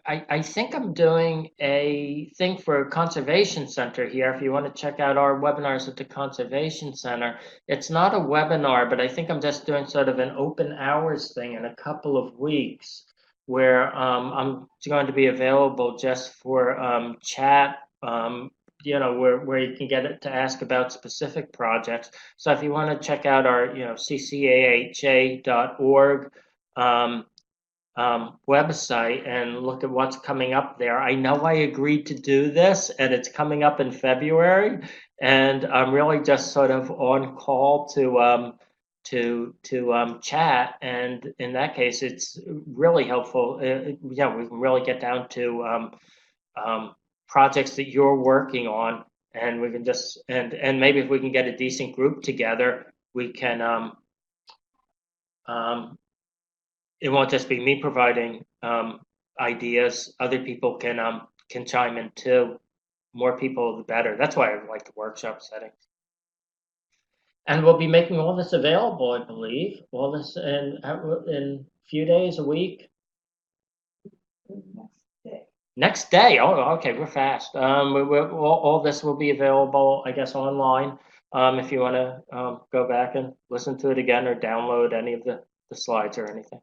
I think I'm doing a thing for a conservation center here. If you want to check out our webinars at the conservation center, it's not a webinar, but I think I'm just doing sort of an open hours thing in a couple of weeks where I'm going to be available just for chat, where you can get it to ask about specific projects. So if you want to check out our, CCAHA.org website and look at what's coming up there. I know I agreed to do this, and it's coming up in February, and I'm really just sort of on call to chat. And in that case, it's really helpful. We can really get down to projects that you're working on, and we can just and maybe if we can get a decent group together, we can it won't just be me providing ideas. Other people can chime in too. More people, the better. That's why I like the workshop setting. And we'll be making all this available, I believe. All this in a few days, a week. Next day. Oh, okay, we're fast. All this will be available, I guess, online. If you want to go back and listen to it again or download any of the slides or anything.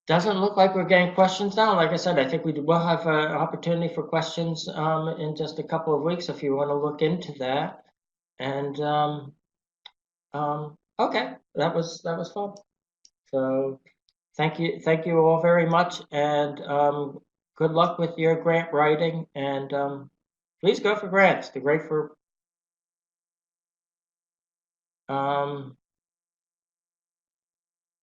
Doesn't look like we're getting questions now. Like I said, I think we will have an opportunity for questions in just a couple of weeks if you want to look into that. And okay, that was fun. So thank you all very much, and good luck with your grant writing. And please go for grants. They're great for.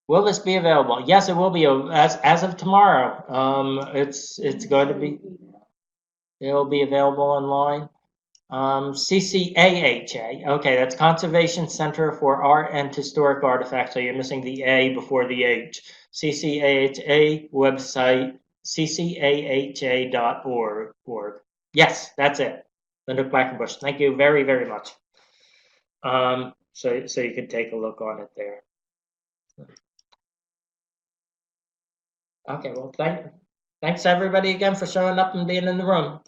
Will this be available? Yes, it will be as of tomorrow. It's going to be. It'll be available online. CCAHA. Okay, that's Conservation Center for Art and Historic Artifacts. So you're missing the A before the H. CCAHA website, ccaha.org. Yes, that's it. Linda Quackenbush. Thank you very, very much. So you can take a look on it there. Okay, well, thanks everybody again for showing up and being in the room.